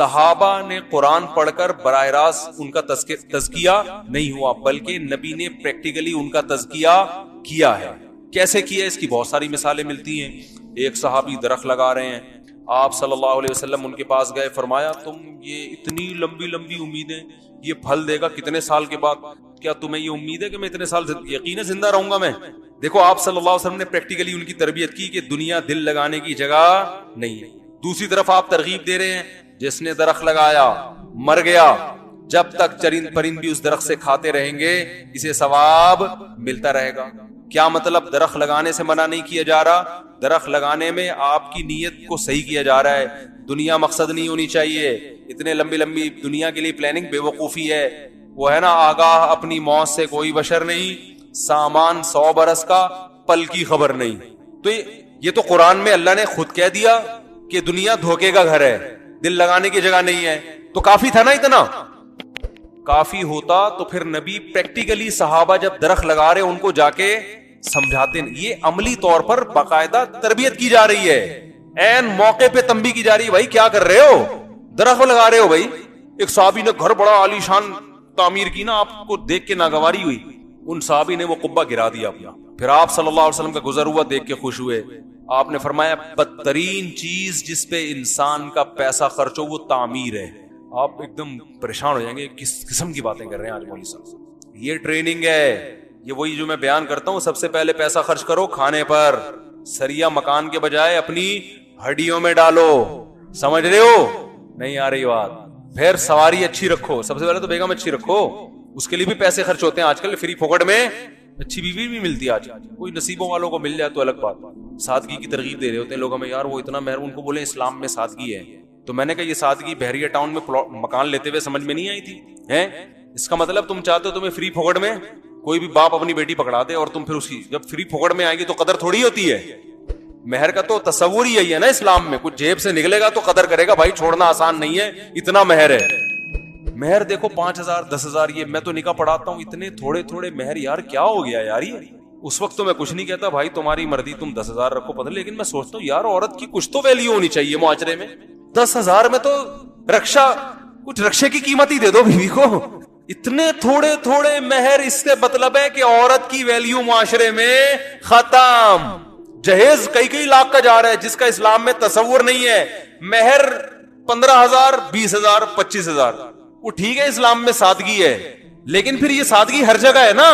صحابہ نے قرآن پڑھ کر براہ راست ان کا تزکیہ نہیں ہوا، بلکہ نبی نے پریکٹیکلی ان کا تزکیہ کیا ہے۔ کیسے کیا؟ اس کی بہت ساری مثالیں ملتی ہیں۔ ایک صحابی درخت لگا رہے ہیں، آپ صلی اللہ علیہ وسلم ان کے پاس گئے، فرمایا تم یہ اتنی لمبی لمبی امیدیں، یہ پھل دے گا کتنے سال کے بعد، کیا تمہیں یہ امید ہے کہ میں اتنے سال یقیناً زندہ رہوں گا میں؟ دیکھو آپ صلی اللہ علیہ وسلم نے پریکٹیکلی ان کی تربیت کی کہ دنیا دل لگانے کی جگہ نہیں ہے۔ دوسری طرف آپ ترغیب دے رہے ہیں، جس نے درخت لگایا مر گیا، جب تک چرند پرند بھی اس درخت سے کھاتے رہیں گے اسے ثواب ملتا رہے گا۔ کیا مطلب؟ درخت لگانے سے منع نہیں کیا جا رہا، درخت لگانے میں آپ کی نیت کو صحیح کیا جا رہا ہے۔ دنیا مقصد نہیں ہونی چاہیے، اتنے لمبی لمبی دنیا کے لیے پلاننگ بے وقوفی ہے۔ وہ ہے نا آگاہ اپنی موت سے کوئی بشر نہیں، سامان 100 برس کا پل کی خبر نہیں۔ تو یہ تو قرآن میں اللہ نے خود کہہ دیا کہ دنیا دھوکے کا گھر ہے، دل لگانے کی جگہ نہیں ہے، تو کافی تھا نا اتنا؟ کافی ہوتا تو پھر نبی پریکٹیکلی صحابہ جب درخت لگا رہے ان کو جا کے سمجھاتے، یہ عملی طور پر باقاعدہ تربیت کی جا رہی ہے، این موقع پہ تنبیہ کی جا رہی ہے، بھائی کیا کر رہے ہو، درخت لگا رہے ہو بھائی۔ ایک صحابی نے گھر بڑا عالی شان تعمیر کی نا، آپ کو دیکھ کے ناگواری ہوئی، ان صحابی نے وہ قبہ گرا دیا اپنا، پھر آپ صلی اللہ علیہ وسلم کا گزر ہوا دیکھ کے خوش ہوئے۔ آپ نے فرمایا بدترین چیز جس پہ انسان کا پیسہ خرچ ہو وہ تعمیر ہے۔ آپ ایک دم پریشان ہو جائیں گے، کس قسم کی باتیں کر رہے ہیں آج مولوی صاحب؟ یہ ٹریننگ ہے، یہ وہی جو میں بیان کرتا ہوں، سب سے پہلے پیسہ خرچ کرو کھانے پر، سریا مکان کے بجائے اپنی ہڈیوں میں ڈالو، سمجھ رہے ہو؟ نہیں آ رہی بات؟ پھر سواری اچھی رکھو، سب سے پہلے تو بیگم اچھی رکھو، اس کے لیے بھی پیسے خرچ ہوتے ہیں آج کل، فری پھوکٹ میں اچھی بیوی بھی ملتی ہے آج، کوئی نصیبوں والوں کو مل جائے تو الگ بات۔ سادگی کی ترغیب دے رہے ہوتے ہیں لوگ ہمیں، یار وہ اتنا مہر، ان کو بولے اسلام میں سادگی ہے، تو میں نے کہا یہ سادگی بحریہ ٹاؤن میں مکان لیتے ہوئے سمجھ میں نہیں آئی تھی ہیں؟ اس کا مطلب تم چاہتے ہو تمہیں فری پھوکٹ میں کوئی بھی باپ اپنی بیٹی پکڑا دے اور تم پھر اس کی جب فری پھوکٹ میں آئے گی تو قدر تھوڑی ہوتی ہے۔ مہر کا تو تصور ہی یہی ہے نا اسلام میں، کچھ جیب سے نکلے گا تو قدر کرے گا، بھائی چھوڑنا آسان نہیں ہے، اتنا مہر ہے۔ مہر دیکھو 5,000 10,000، یہ میں تو نکاح پڑھاتا ہوں، اتنے تھوڑے تھوڑے مہر، یار کیا ہو گیا یار؟ یہ اس وقت تو میں کچھ نہیں کہتا، بھائی تمہاری مرضی، تم 10,000 رکھو پتہ، لیکن میں سوچتا ہوں یار عورت کی کچھ تو ویلیو ہونی چاہیے معاشرے میں۔ 10,000 میں تو رکشا، کچھ رکشے کی قیمت ہی دے دو بیوی کو، اتنے تھوڑے تھوڑے مہر، اس سے مطلب ہے کہ عورت کی ویلیو معاشرے میں ختم۔ جہیز کئی لاکھ کا جا رہا ہے جس کا اسلام میں تصور نہیں ہے، مہر 15,000 20,000 25,000، وہ ٹھیک ہے اسلام میں سادگی ہے، لیکن پھر یہ سادگی ہر جگہ ہے نا۔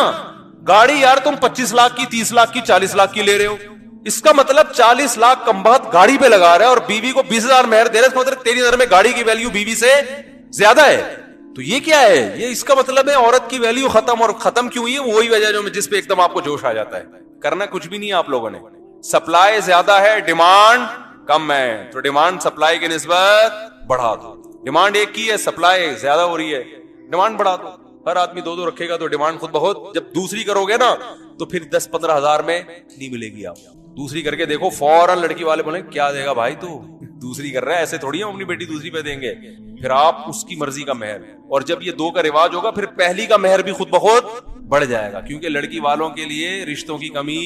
گاڑی یار تم 25 لاکھ کی 30 لاکھ کی 40 لاکھ کی لے رہے ہو، اس کا مطلب 40 لاکھ کم بہت گاڑی پہ لگا رہا ہے اور بیوی کو 20,000 مہر دے رہا ہے، اس کا مطلب تیری نظر میں گاڑی کی ویلیو بیوی سے زیادہ ہے۔ تو یہ کیا ہے؟ یہ اس کا مطلب ہے عورت کی ویلیو ختم، اور ختم کیوں ہوئی ہے؟ وہی وجہ جو جس پہ ایک دم آپ کو جوش آ جاتا ہے۔ کرنا کچھ بھی نہیں ہے آپ لوگوں نے، سپلائی زیادہ ہے، ڈیمانڈ کم ہے، تو ڈیمانڈ سپلائی کی نسبت بڑھا دو۔ ڈیمانڈ ایک کی ہے، سپلائی زیادہ ہو رہی ہے، ڈیمانڈ بڑھا دو۔ ہر آدمی 2 رکھے گا تو ڈیمانڈ خود بہت، جب دوسری کرو گے نا تو پھر 10-15 ہزار میں نہیں ملے گی۔ آپ دوسری کر کے دیکھو، فوراً لڑکی والے بولیں کیا دے گا بھائی تو دوسری کر رہا ہے، ایسے تھوڑی ہم اپنی بیٹی دوسری پہ دیں گے۔ پھر آپ اس کی مرضی کا مہر، اور جب یہ 2 کا رواج ہوگا پھر پہلی کا مہر بھی خود بخود بڑھ جائے گا، کیونکہ لڑکی والوں کے لیے رشتوں کی کمی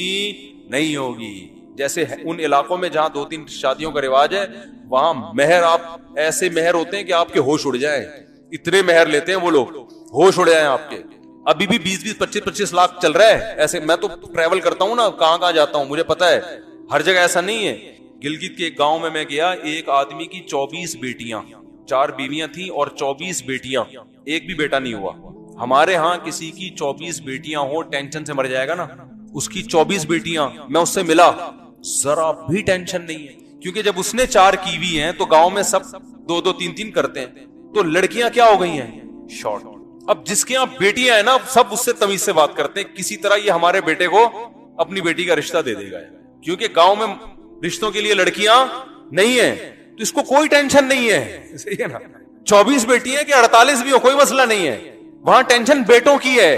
نہیں ہوگی۔ جیسے ان علاقوں میں جہاں 2-3 شادیوں کا رواج ہے، وہاں مہر آپ ایسے مہر ہوتے ہیں کہ آپ کے ہوش اڑ جائیں، اتنے مہر لیتے ہیں وہ لوگ، ہوش اڑ جائیں آپ کے۔ ابھی بھی 20-20 25-25 لاکھ چل رہا ہے ایسے۔ میں تو ٹریول کرتا ہوں نا، کہاں جاتا ہوں مجھے پتا ہے، ہر جگہ ایسا نہیں ہے۔ گلگت کے ایک گاؤں میں گیا، ایک آدمی کی 24 بیٹیاں، 4 بیویاں تھیں اور 24 بیٹیاں، ایک بھی بیٹا نہیں ہوا۔ ہمارے ہاں کسی کی 24 بیٹیاں ہو ٹینشن سے مر جائے گا نا، اس کی 24 بیٹیاں، میں اس سے ملا، ذرا بھی ٹینشن نہیں ہے، کیونکہ جب اس نے 4 کی ہوئی ہیں تو گاؤں میں سب 2-2 3-3 کرتے ہیں، تو لڑکیاں کیا ہو گئی ہیں؟ شارٹ۔ اب جس کے یہاں بیٹیاں ہیں نا، سب اس سے تمیز سے بات کرتے ہیں، کسی طرح یہ ہمارے بیٹے کو اپنی بیٹی کا رشتہ دے دے گا، کیونکہ گاؤں میں رشتوں کے لیے لڑکیاں نہیں ہیں، تو اس کو کوئی ٹینشن نہیں ہے، صحیح ہے نا؟ 24 بیٹی ہیں کہ 48 بھی ہو، کوئی مسئلہ نہیں ہے، وہاں ٹینشن بیٹوں کی ہے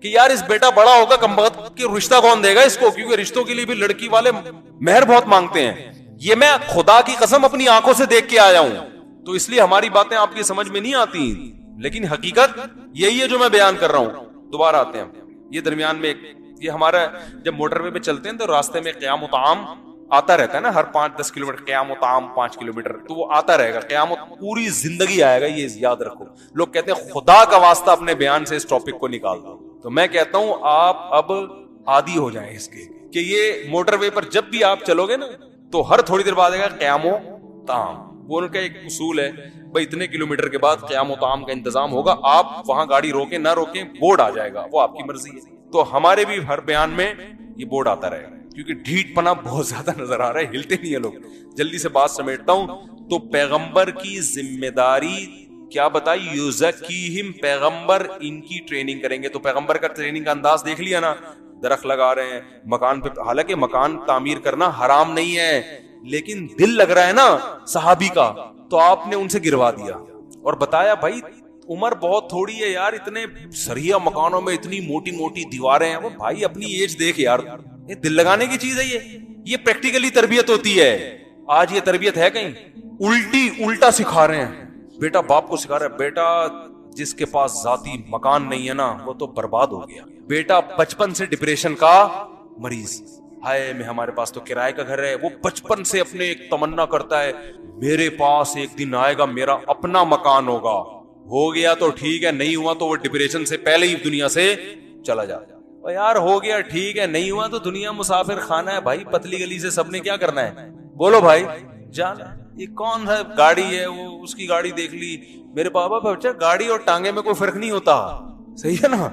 کہ یار اس بیٹا بڑا ہوگا کمبخت کہ رشتہ کون دے گا اس کو، کیونکہ رشتوں کے لیے بھی لڑکی والے مہر بہت مانگتے ہیں۔ یہ میں خدا کی قسم اپنی آنکھوں سے دیکھ کے آیا ہوں، تو اس لیے ہماری باتیں آپ کی سمجھ میں نہیں آتی، لیکن حقیقت یہی ہے جو میں بیان کر رہا ہوں۔ دوبارہ آتے ہیں، یہ درمیان میں یہ ہمارا جب موٹر وے پہ چلتے ہیں تو راستے میں قیام و طعام آتا رہتا ہے نا ہر 5-10 کلومیٹر، قیام و طعام 5 کلومیٹر، تو وہ آتا رہے گا، قیام پوری زندگی آئے گا، یہ یاد رکھو. لوگ کہتے ہیں خدا کا واسطہ اپنے بیان سے اس ٹاپک کو نکال دو، تو میں کہتا ہوں آپ اب عادی ہو جائیں اس کے کہ یہ موٹر وے پر جب بھی آپ چلو گے نا تو ہر تھوڑی دیر بعد آئے گا قیام و طعام. وہ ان کا ایک اصول ہے بھائی اتنے کلومیٹر کے بعد قیام و طعام کا انتظام ہوگا، آپ وہاں گاڑی روکیں نہ روکیں بورڈ آ جائے گا، وہ آپ کی مرضی ہے. تو ہمارے بھی ہر بیان میں یہ بورڈ آتا رہے گا، کیونکہ ڈھیٹ پنا بہت زیادہ نظر آ رہا ہے، ہلتے نہیں ہیں لوگ. جلدی سے بات سمیٹتا ہوں. تو پیغمبر کی ذمہ داری کیا بتائی؟ یزکیہم، پیغمبر ان کی ٹریننگ کریں گے. تو پیغمبر کا ٹریننگ کا انداز دیکھ لیا نا، درخت لگا رہے ہیں مکان پہ، حالانکہ مکان تعمیر کرنا حرام نہیں ہے، لیکن دل لگ رہا ہے نا صحابی کا، تو آپ نے ان سے گروا دیا اور بتایا بھائی عمر بہت تھوڑی ہے یار، اتنے سریا مکانوں میں اتنی موٹی موٹی دیواریں ہیں. وہ بھائی اپنی ایج دیکھ یار، یہ دل لگانے کی چیز ہے، یہ پریکٹیکلی تربیت ہوتی ہے. آج یہ تربیت ہے کہیں؟ الٹا سکھا رہے ہیں. بیٹا باپ کو سکھا رہا ہے، بیٹا جس کے پاس ذاتی مکان نہیں ہے نا وہ تو برباد ہو گیا. بیٹا بچپن سے ڈپریشن کا مریض، ہائے میں ہمارے پاس تو کرائے کا گھر ہے. وہ بچپن سے اپنے ایک تمنا کرتا ہے میرے پاس ایک دن آئے گا میرا اپنا مکان ہوگا. ہو گیا تو ٹھیک ہے، نہیں ہوا تو وہ ڈپریشن سے پہلے ہی دنیا سے چلا جاتا. یار ہو گیا ٹھیک ہے، نہیں ہوا تو دنیا مسافر خانہ ہے بھائی، پتلی گلی سے سب نے کیا کرنا ہے؟ بولو بھائی جان. یہ کون ہے گاڑی ہے، وہ اس کی گاڑی دیکھ لی. میرے بابا بچہ گاڑی اور ٹانگے میں کوئی فرق نہیں ہوتا، صحیح ہے نا؟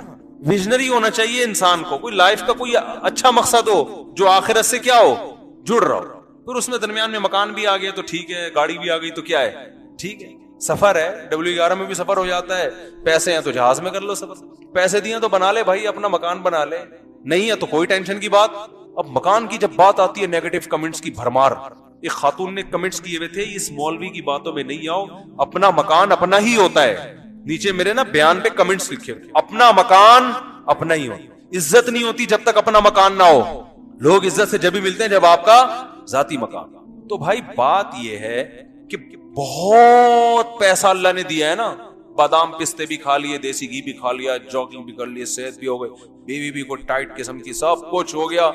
ویژنری ہونا چاہیے انسان کو، کوئی لائف کا کوئی اچھا مقصد ہو جو آخرت سے کیا ہو، جڑ رہا ہو. پھر اس میں درمیان میں مکان بھی آ گیا تو ٹھیک ہے، گاڑی بھی آ گئی تو کیا ہے، ٹھیک ہے. سفر ہے W11 میں بھی سفر ہو جاتا ہے، پیسے ہیں تو جہاز میں کر لو سفر، پیسے دیے تو بنا لے بھائی اپنا مکان بنا لے، نہیں ہے تو کوئی ٹینشن کی بات. اب مکان کی جب بات آتی ہے نیگیٹو کمنٹس کی بھرمار. ایک خاتون نے کمنٹس کیے ہوئے تھے اس مولوی کی باتوں میں نہیں آؤ، اپنا مکان اپنا ہی ہوتا ہے. نیچے میرے نا بیان پہ کمنٹس لکھے ہوئے، اپنا مکان اپنا ہی ہو. عزت نہیں ہوتی جب تک اپنا مکان نہ ہو. لوگ عزت سے جب بھی ملتے ہیں جب آپ کا ذاتی مکان. تو بھائی بات یہ ہے کہ بہت پیسہ اللہ نے دیا ہے نا، بادام پستے بھی کھا لیے، دیسی گھی بھی کھا لیا، جاگنگ بھی کر لیے، صحت بھی ہو گئی، بیوی بھی کوئی ٹائٹ قسم کی، سب کچھ ہو گیا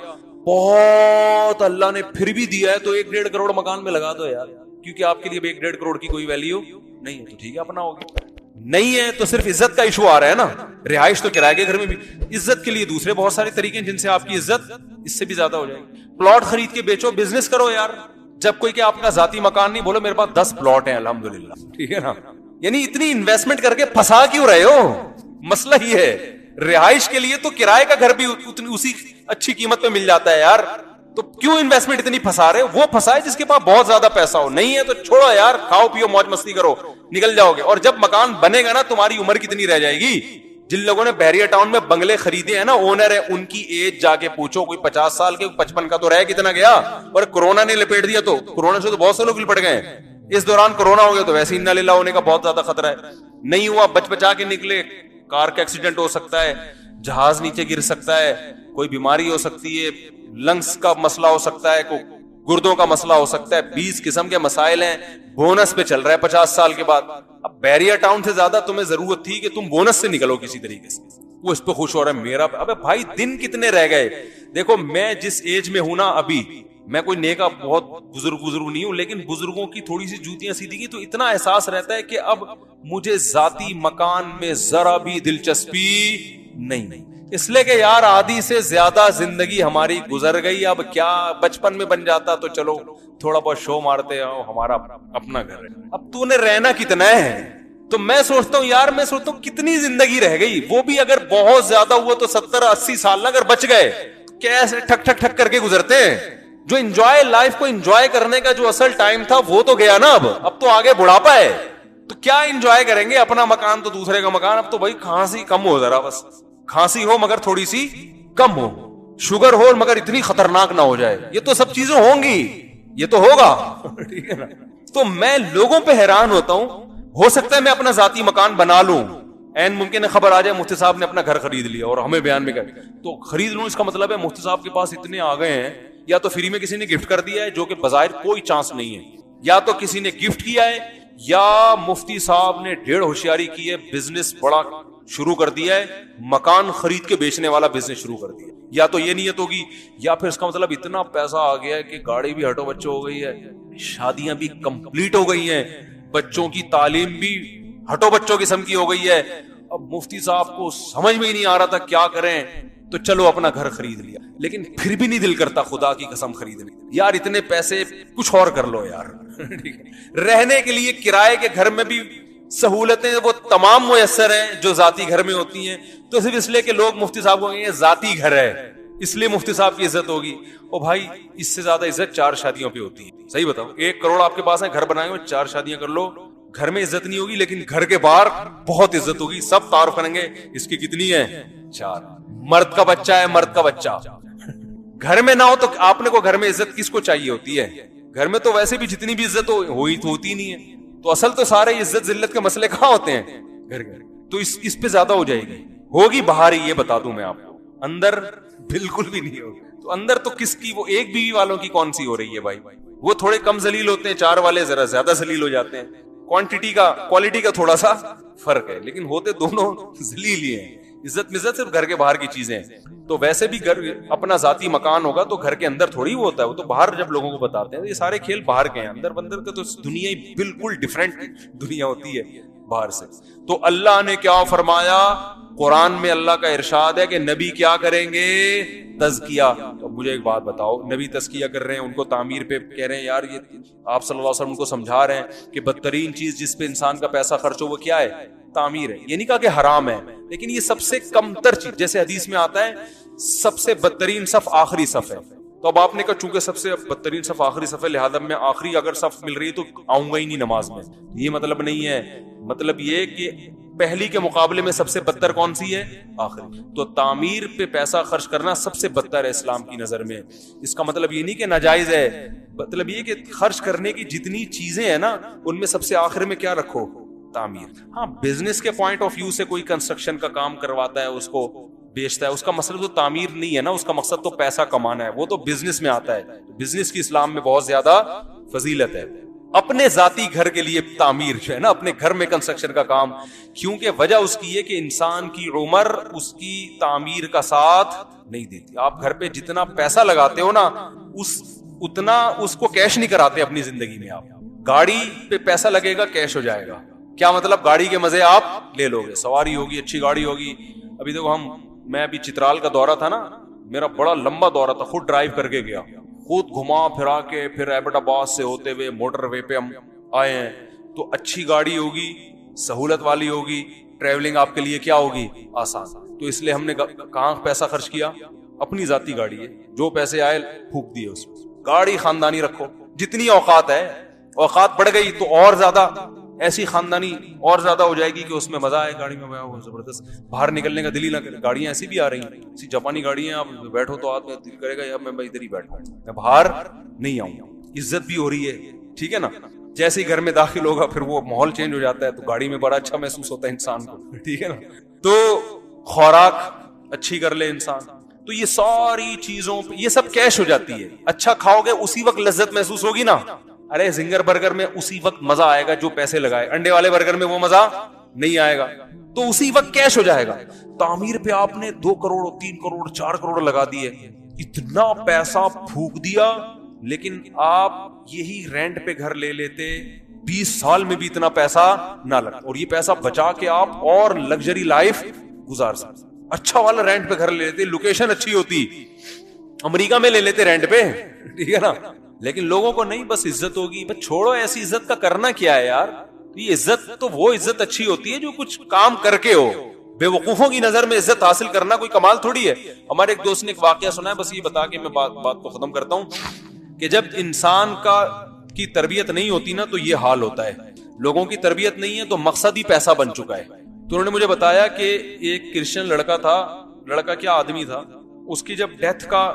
بہت اللہ نے پھر بھی دیا ہے. تو 1-1.5 کروڑ مکان میں لگا دو یار، کیونکہ آپ کے لیے 1.5 کروڑ کی کوئی ویلیو نہیں ہے تو ٹھیک ہے اپنا ہوگا. نہیں ہے تو صرف عزت کا ایشو آ رہا ہے نا. رہائش تو کرائے کے گھر میں بھی، عزت کے لیے دوسرے بہت سارے طریقے ہیں جن سے آپ کی عزت اس سے بھی زیادہ ہو جائے گی. پلاٹ خرید کے بیچو، بزنس کرو یار. جب کوئی کہ آپ کا ذاتی مکان نہیں، بولو میرے پاس 10 پلاٹ ہیں الحمدللہ، ٹھیک ہے نا. یعنی اتنی انویسٹمنٹ کر کے پھنسا کیوں رہے ہو؟ مسئلہ یہ ہے. رہائش کے لیے تو کرائے کا گھر بھی اسی اچھی قیمت پہ مل جاتا ہے یار، تو کیوں انویسٹمنٹ اتنی پھنسا رہے؟ وہ پھنسائے جس کے پاس بہت زیادہ پیسہ ہو. نہیں ہے تو چھوڑو یار، کھاؤ پیو موج مستی کرو، نکل جاؤ گے. اور جب مکان بنے گا نا تمہاری عمر کتنی رہ جائے گی؟ جن لوگوں نے بحریہ ٹاؤن میں بنگلے خریدے ہیں نا، اونر ہے، ان کی ایج جا کے پوچھو، کوئی 50 سال کے 55 کا تو رہ کتنا گیا. اور کورونا نے لپیٹ دیا، تو کورونا سے تو بہت سے لوگ لپٹ گئے. اس دوران کورونا ہو گیا تو ویسے انا للہ ہونے کا بہت زیادہ خطرہ ہے. نہیں ہوا بچ بچا کے نکلے، کار کا ایکسیڈنٹ ہو سکتا ہے، جہاز نیچے گر سکتا ہے، کوئی بیماری ہو سکتی ہے، لنگس کا مسئلہ ہو سکتا ہے، کوئی گردوں کا مسئلہ ہو سکتا ہے، 20 قسم کے مسائل ہیں. بونس پہ چل رہا ہے 50 سال کے بعد. اب بیریا ٹاؤن سے زیادہ تمہیں ضرورت تھی کہ تم بونس سے نکلو کسی طریقے سے. وہ اس پہ خوش ہو رہا ہے میرا. ابے بھائی دن کتنے رہ گئے؟ دیکھو میں جس ایج میں ہوں نا ابھی، میں کوئی نیکا بہت بزرگ نہیں ہوں، لیکن بزرگوں کی تھوڑی سی جوتیاں سیدھی کی تو اتنا احساس رہتا ہے کہ اب مجھے ذاتی مکان میں ذرا بھی دلچسپی نہیں. اس لیے کہ یار آدھی سے زیادہ زندگی ہماری گزر گئی. اب کیا بچپن میں بن جاتا تو چلو تھوڑا بہت شو مارتے ہو، ہمارا اپنا گھر ہے. اب تو نے رہنا کتنا ہے؟ تو میں سوچتا ہوں یار، میں سوچتا ہوں کتنی زندگی رہ گئی. وہ بھی اگر بہت زیادہ ہوا تو 70-80 سال اگر بچ گئے، کیسے ٹھک ٹھک ٹھک کر کے گزرتے ہیں. جو انجوائے لائف کو انجوائے کرنے کا جو اصل ٹائم تھا وہ تو گیا نا. اب تو آگے بڑھاپا ہے تو کیا انجوائے کریں گے؟ اپنا مکان تو دوسرے کا مکان. اب تو بھائی کھانسی کم ہو ذرا، بس کھانسی ہو مگر تھوڑی سی کم ہو، شوگر ہو مگر اتنی خطرناک نہ ہو جائے. یہ تو سب چیزیں ہوں گی، یہ تو ہوگا، ٹھیک ہے نا. تو میں لوگوں پہ حیران ہوتا ہوں. ہو سکتا ہے میں اپنا ذاتی مکان بنا لوں، این ممکن ہے خبر آ جائے مفتی صاحب نے اپنا گھر خرید لیا اور ہمیں بیان میں کر تو خرید لوں. اس کا مطلب ہے مفتی صاحب کے پاس اتنے آ گئے ہیں، یا تو فری میں کسی نے گفٹ کر دیا ہے جو کہ بظاہر کوئی چانس نہیں ہے، یا تو کسی نے گفٹ کیا ہے، یا مفتی صاحب نے ڈھیر ہوشیاری کی ہے، بزنس بڑا شروع کر دیا ہے مکان خرید کے بیچنے والا بزنس شروع کر دیا. یا تو یہ نیت ہوگی, یا پھر اس کا مطلب اتنا پیسہ آ گیا ہے کہ گاڑی بھی ہٹو بچوں ہو گئی ہے, شادیاں بھی کمپلیٹ ہو گئی ہیں, بچوں کی تعلیم بھی ہٹو بچوں قسم کی ہو گئی ہے. اب مفتی صاحب کو سمجھ میں ہی نہیں آ رہا تھا کیا کریں, تو چلو اپنا گھر خرید لیا, لیکن پھر بھی نہیں دل کرتا خدا کی قسم خریدنے. یار اتنے پیسے کچھ اور کر لو یار. رہنے کے لیے کرائے کے گھر میں بھی سہولتیں وہ تمام میسر ہیں جو ذاتی گھر میں ہوتی ہیں, تو صرف اس لیے کہ لوگ مفتی صاحب کو کہیں ذاتی گھر ہے اس لیے مفتی صاحب کی عزت ہوگی. او بھائی اس سے زیادہ عزت 4 شادیوں پہ ہوتی ہے. صحیح بتاؤ, 1 کروڑ آپ کے پاس ہے, گھر بنائے ہوئے 4 شادیاں کر لو, گھر میں عزت نہیں ہوگی لیکن گھر کے باہر بہت عزت ہوگی. سب تعارف کریں گے اس کی کتنی ہے, 4. مرد کا بچہ ہے, مرد کا بچہ گھر میں نہ ہو تو آپ نے کو گھر میں عزت کس کو چاہیے ہوتی ہے؟ گھر میں تو ویسے بھی جتنی بھی عزت ہوتی نہیں ہے, تو اصل تو سارے عزت ذلت کے مسئلے کہاں ہوتے ہیں؟ گھر. تو اس پہ زیادہ ہو جائے گی, ہوگی باہر ہی, یہ بتا دوں میں آپ کو, اندر بالکل بھی نہیں ہوگی. تو اندر تو کس کی, وہ ایک بیوی والوں کی کون سی ہو رہی ہے بھائی؟ وہ تھوڑے کم ذلیل ہوتے ہیں, 4 والے ذرا زیادہ ذلیل ہو جاتے ہیں. کوالٹی کا تھوڑا سا فرق ہے, لیکن ہوتے دونوں ذلیل ہی ہیں. عزت مزت صرف گھر کے باہر کی چیزیں ہیں. تو ویسے بھی گھر اپنا ذاتی مکان ہوگا تو گھر کے اندر تھوڑی وہ ہوتا ہے, وہ تو باہر جب لوگوں کو بتاتے ہیں. یہ سارے کھیل باہر کے ہیں, اندر بندر کا تو دنیا ہی بالکل ڈیفرنٹ دنیا ہوتی ہے باہر سے. تو اللہ نے کیا فرمایا, قرآن میں اللہ کا ارشاد ہے کہ نبی کیا کریں گے, تزکیہ. تو مجھے ایک بات بتاؤ, نبی تزکیہ کر رہے ہیں, ان کو تعمیر پہ کہہ رہے ہیں, یار یہ آپ صلی اللہ علیہ وسلم ان کو سمجھا رہے ہیں کہ بدترین چیز جس پہ انسان کا پیسہ خرچ ہو وہ کیا ہے, تعمیر ہے. یہ نہیں کہا کہ حرام ہے, لیکن یہ سب سے کم تر چیز, جیسے حدیث میں آتا ہے سب سے بدترین صف آخری صف ہے. تو اب آپ نے کہا چونکہ سب سے بدترین صف آخری صف ہے, لہذا میں آخری اگر صف مل رہی ہے تو آؤں گا ہی نہیں نماز میں. یہ مطلب نہیں ہے, مطلب یہ کہ پہلی کے مقابلے میں سب سے بدتر کون سی ہے, آخری. تو تعمیر پہ پیسہ خرچ کرنا سب سے بدتر ہے اسلام کی نظر میں. اس کا مطلب یہ نہیں کہ ناجائز ہے, مطلب یہ کہ خرچ کرنے کی جتنی چیزیں ہیں نا ان میں سب سے آخر میں کیا رکھو, تعمیر. ہاں بزنس کے پوائنٹ آف ویو سے کوئی کنسٹرکشن کا کام کرواتا ہے, اس کو بیچتا ہے, اس کا مطلب تو تعمیر نہیں ہے نا, اس کا مقصد تو پیسہ کمانا ہے, وہ تو بزنس میں آتا ہے. بزنس کی اسلام میں بہت زیادہ فضیلت ہے. اپنے ذاتی گھر کے لیے تعمیر جو ہے نا, اپنے گھر میں کنسٹرکشن کا کام, کیونکہ وجہ اس کی ہے کہ انسان کی عمر اس کی تعمیر کا ساتھ نہیں دیتی. آپ گھر پہ جتنا پیسہ لگاتے ہو نا اتنا اس کو کیش نہیں کراتے اپنی زندگی میں. آپ گاڑی پہ پیسہ لگے گا, کیش ہو جائے گا. کیا مطلب, گاڑی کے مزے آپ لے لو گے, سواری ہوگی, اچھی گاڑی ہوگی. ابھی دیکھو میں ابھی چترال کا دورہ تھا نا, میرا بڑا لمبا دورہ تھا, خود ڈرائیو کر کے گیا, خود گھما پھرا کے, پھر ایبٹ آباد سے ہوتے ہوئے موٹر وے پہ ہم آئے ہیں. تو اچھی گاڑی ہوگی, سہولت والی ہوگی, ٹریولنگ آپ کے لیے کیا ہوگی, آسان. تو اس لیے ہم نے کہاں پیسہ خرچ کیا, اپنی ذاتی گاڑی ہے, جو پیسے آئے پھونک دیے اس میں. گاڑی خاندانی رکھو, جتنی اوقات ہے, اوقات بڑھ گئی تو اور زیادہ ایسی خاندانی اور زیادہ ہو جائے گی کہ اس میں مزہ آئے گاڑی میں, زبردست, باہر نکلنے کا دل ہی نہ کرے. گاڑیاں ایسی بھی آ رہی ہیں, ایسی جاپانی گاڑیاں, آپ بیٹھو تو آدمی دل کرے گا یار میں ادھر ہی بیٹھوں, میں باہر نہیں آؤں. عزت بھی ہو رہی ہے, ٹھیک ہے نا. جیسے ہی گھر میں داخل ہوگا پھر وہ ماحول چینج ہو جاتا ہے, تو گاڑی میں بڑا اچھا محسوس ہوتا ہے انسان کو, ٹھیک ہے نا. تو خوراک اچھی کر لے انسان, تو یہ ساری چیزوں پہ یہ سب کیش ہو جاتی ہے. اچھا کھاؤ گے اسی وقت لذت محسوس ہوگی نا. ارے زنگر برگر میں اسی وقت مزہ آئے گا جو پیسے لگائے, انڈے والے برگر میں وہ مزہ نہیں آئے گا, تو اسی وقت کیش ہو جائے گا. تعمیر پہ آپ نے 2 کروڑ 3 کروڑ 4 کروڑ لگا دیے, اتنا پیسہ پھونک دیا, لیکن آپ یہی رینٹ پہ گھر لے لیتے 20 سال میں بھی اتنا پیسہ نہ لگتا, اور یہ پیسہ بچا کے آپ اور لگژری لائف گزار سکتے. اچھا والا رینٹ پہ گھر لے لیتے, لوکیشن اچھی ہوتی, امریکہ میں لے لیتے رینٹ پہ, ٹھیک ہے نا. لیکن لوگوں کو نہیں, بس عزت ہوگی, بس چھوڑو ایسی عزت کا کرنا کیا ہے یار. یہ عزت تو وہ عزت اچھی ہوتی ہے جو کچھ کام کر کے ہو. بے وقوفوں کی نظر میں عزت حاصل کرنا کوئی کمال تھوڑی ہے. ہمارے ایک دوست نے ایک واقعہ سنا ہے, بس یہ بتا کے میں بات کو ختم کرتا ہوں, کہ جب انسان کی تربیت نہیں ہوتی نا تو یہ حال ہوتا ہے. لوگوں کی تربیت نہیں ہے تو مقصد ہی پیسہ بن چکا ہے. تو انہوں نے مجھے بتایا کہ ایک کرسچن لڑکا تھا, لڑکا کیا آدمی تھا, اس کی جب ڈیتھ کا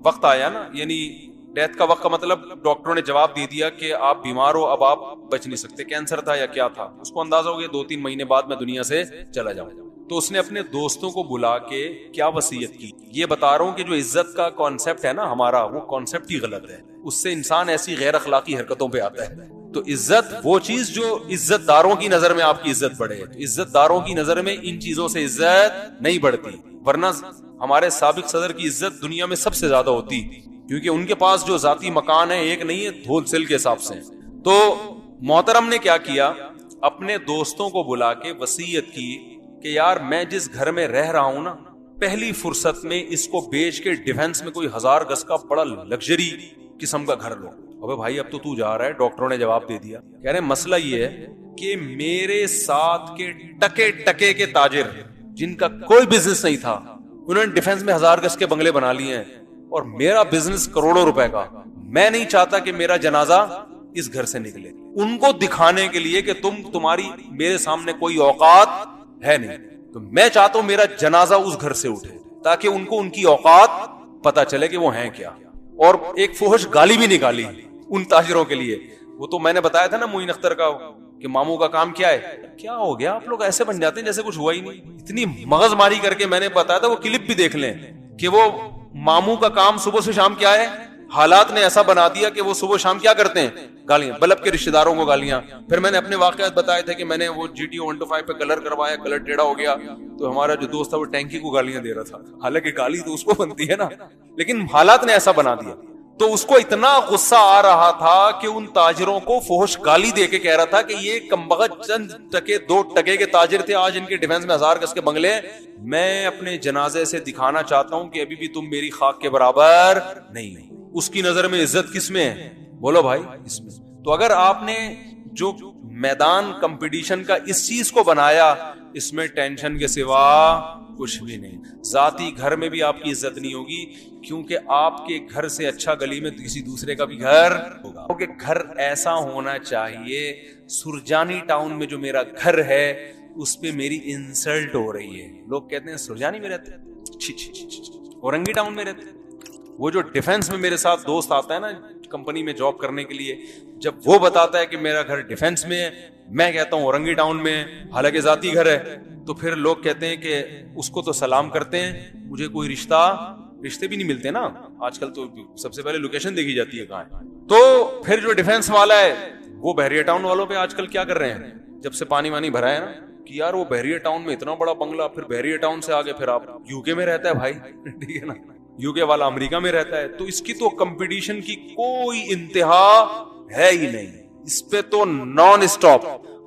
وقت آیا نا, یعنی ڈیتھ کا وقت کا مطلب ڈاکٹروں نے جواب دے دیا کہ آپ بیمار ہو, اب آپ بچ نہیں سکتے, کینسر تھا یا کیا تھا, اس کو اندازہ ہو گیا 2-3 مہینے بعد میں دنیا سے چلا جاؤں. تو اس نے اپنے دوستوں کو بلا کے کیا وصیت کی. یہ بتا رہا ہوں کہ جو عزت کا کانسیپٹ ہے نا ہمارا, وہ کانسیپٹ ہی غلط ہے, اس سے انسان ایسی غیر اخلاقی حرکتوں پہ آتا ہے. تو عزت وہ چیز جو عزت داروں کی نظر میں آپ کی عزت بڑھے. تو عزت داروں کی نظر میں ان چیزوں سے عزت نہیں بڑھتی, ورنہ ہمارے سابق صدر کی عزت دنیا میں سب سے زیادہ ہوتی, کیونکہ ان کے پاس جو ذاتی مکان ہے ایک نہیں ہے, دھول سل کے حساب سے. تو محترم نے کیا کیا, اپنے دوستوں کو بلا کے وصیت کی کہ یار میں جس گھر میں رہ رہا ہوں نا, پہلی فرصت میں اس کو بیچ کے ڈیفنس میں کوئی 1000 گز کا بڑا لگژری قسم کا گھر لو. ابے بھائی اب تو جا رہا ہے, ڈاکٹروں نے جواب دے دیا. کہہ رہے مسئلہ یہ ہے کہ میرے ساتھ کے ٹکے ٹکے کے تاجر جن کا کوئی بزنس نہیں تھا, انہوں نے ڈیفنس میں 1000 گز کے بنگلے بنا لیے ہیں, اور میرا بزنس کروڑوں روپے کا. میں نہیں چاہتا کہ میرا جنازہ اس گھر سے نکلے, ان کو دکھانے کے لیے کہ تمہاری میرے سامنے کوئی اوقات ہے نہیں, تو میں چاہتا ہوں میرا جنازہ اس گھر سے اٹھے تاکہ ان کو ان کی اوقات پتا چلے کہ وہ ہیں کیا. اور ایک فحش گالی بھی نکالی ان تاجروں کے لیے. وہ تو میں نے بتایا تھا نا معین اختر کا کہ ماموں کا کام کیا ہے. کیا ہو گیا آپ لوگ ایسے بن جاتے ہیں جیسے کچھ ہوا ہی نہیں. اتنی مغز ماری کر کے میں نے بتایا تھا, وہ کلپ بھی دیکھ لیں کہ وہ ماموں کا کام صبح سے شام کیا ہے. حالات نے ایسا بنا دیا کہ وہ صبح شام کیا کرتے ہیں, گالیاں, بلب کے رشتہ داروں کو گالیاں. پھر میں نے اپنے واقعات بتائے تھے کہ میں نے وہ GTO 125 پہ کلر کروایا, کلر ٹیڑھا ہو گیا, تو ہمارا جو دوست تھا وہ ٹینکی کو گالیاں دے رہا تھا. حالانکہ گالی تو اس کو بنتی ہے نا, لیکن حالات نے ایسا بنا دیا. تو اس کو اتنا غصہ آ رہا تھا کہ ان تاجروں کو فحش گالی دے کے کہہ رہا تھا کہ یہ کمبخت چند ٹکے 2 ٹکے کے تاجر تھے, آج ان کے ڈیفنس میں 1000 گز کے بنگلے. میں اپنے جنازے سے دکھانا چاہتا ہوں کہ ابھی بھی تم میری خاک کے برابر نہیں. اس کی نظر میں عزت کس میں ہے؟ بولو بھائی, اس میں. تو اگر آپ نے جو میدان کمپٹیشن کا اس چیز کو بنایا, اس میں ٹینشن کے سوا کچھ بھی نہیں. ذاتی گھر میں بھی آپ کی عزت نہیں ہوگی, کیونکہ آپ کے گھر سے اچھا گلی میں کسی دوسرے کا بھی گھر ہوگا. کیونکہ گھر ایسا ہونا چاہیے, سرجانی ٹاؤن میں جو میرا گھر ہے اس پہ میری انسلٹ ہو رہی ہے. لوگ کہتے ہیں سرجانی میں رہتے ہیں, اورنگی ٹاؤن میں رہتے ہیں. وہ جو ڈیفنس میں میرے ساتھ دوست آتا ہے نا کمپنی میں جاب کرنے کے لیے, جب وہ بتاتا ہے کہ میرا گھر ڈیفنس میں ہے, میں کہتا ہوں اورنگی ٹاؤن میں, حالانکہ ذاتی گھر ہے, تو پھر لوگ کہتے ہیں کہ اس کو تو سلام کرتے ہیں, مجھے کوئی رشتے بھی نہیں ملتے نا آج کل, تو سب سے پہلے لوکیشن دیکھی جاتی ہے کہاں ہے. تو پھر جو ڈیفنس والا ہے وہ بحریہ ٹاؤن والوں پہ آج کل کیا کر رہے ہیں, جب سے پانی وانی بھرا ہے نا, کہ یار وہ بحریہ ٹاؤن میں اتنا بڑا بنگلہ, پھر بحریہ ٹاؤن سے آگے پھر آپ UK میں رہتا ہے بھائی, ٹھیک ہے نا, UK والا امریکہ میں رہتا ہے. تو اس کی تو کمپٹیشن کی کوئی انتہا ہے ہی نہیں, اس پہ تو نان اسٹاپ.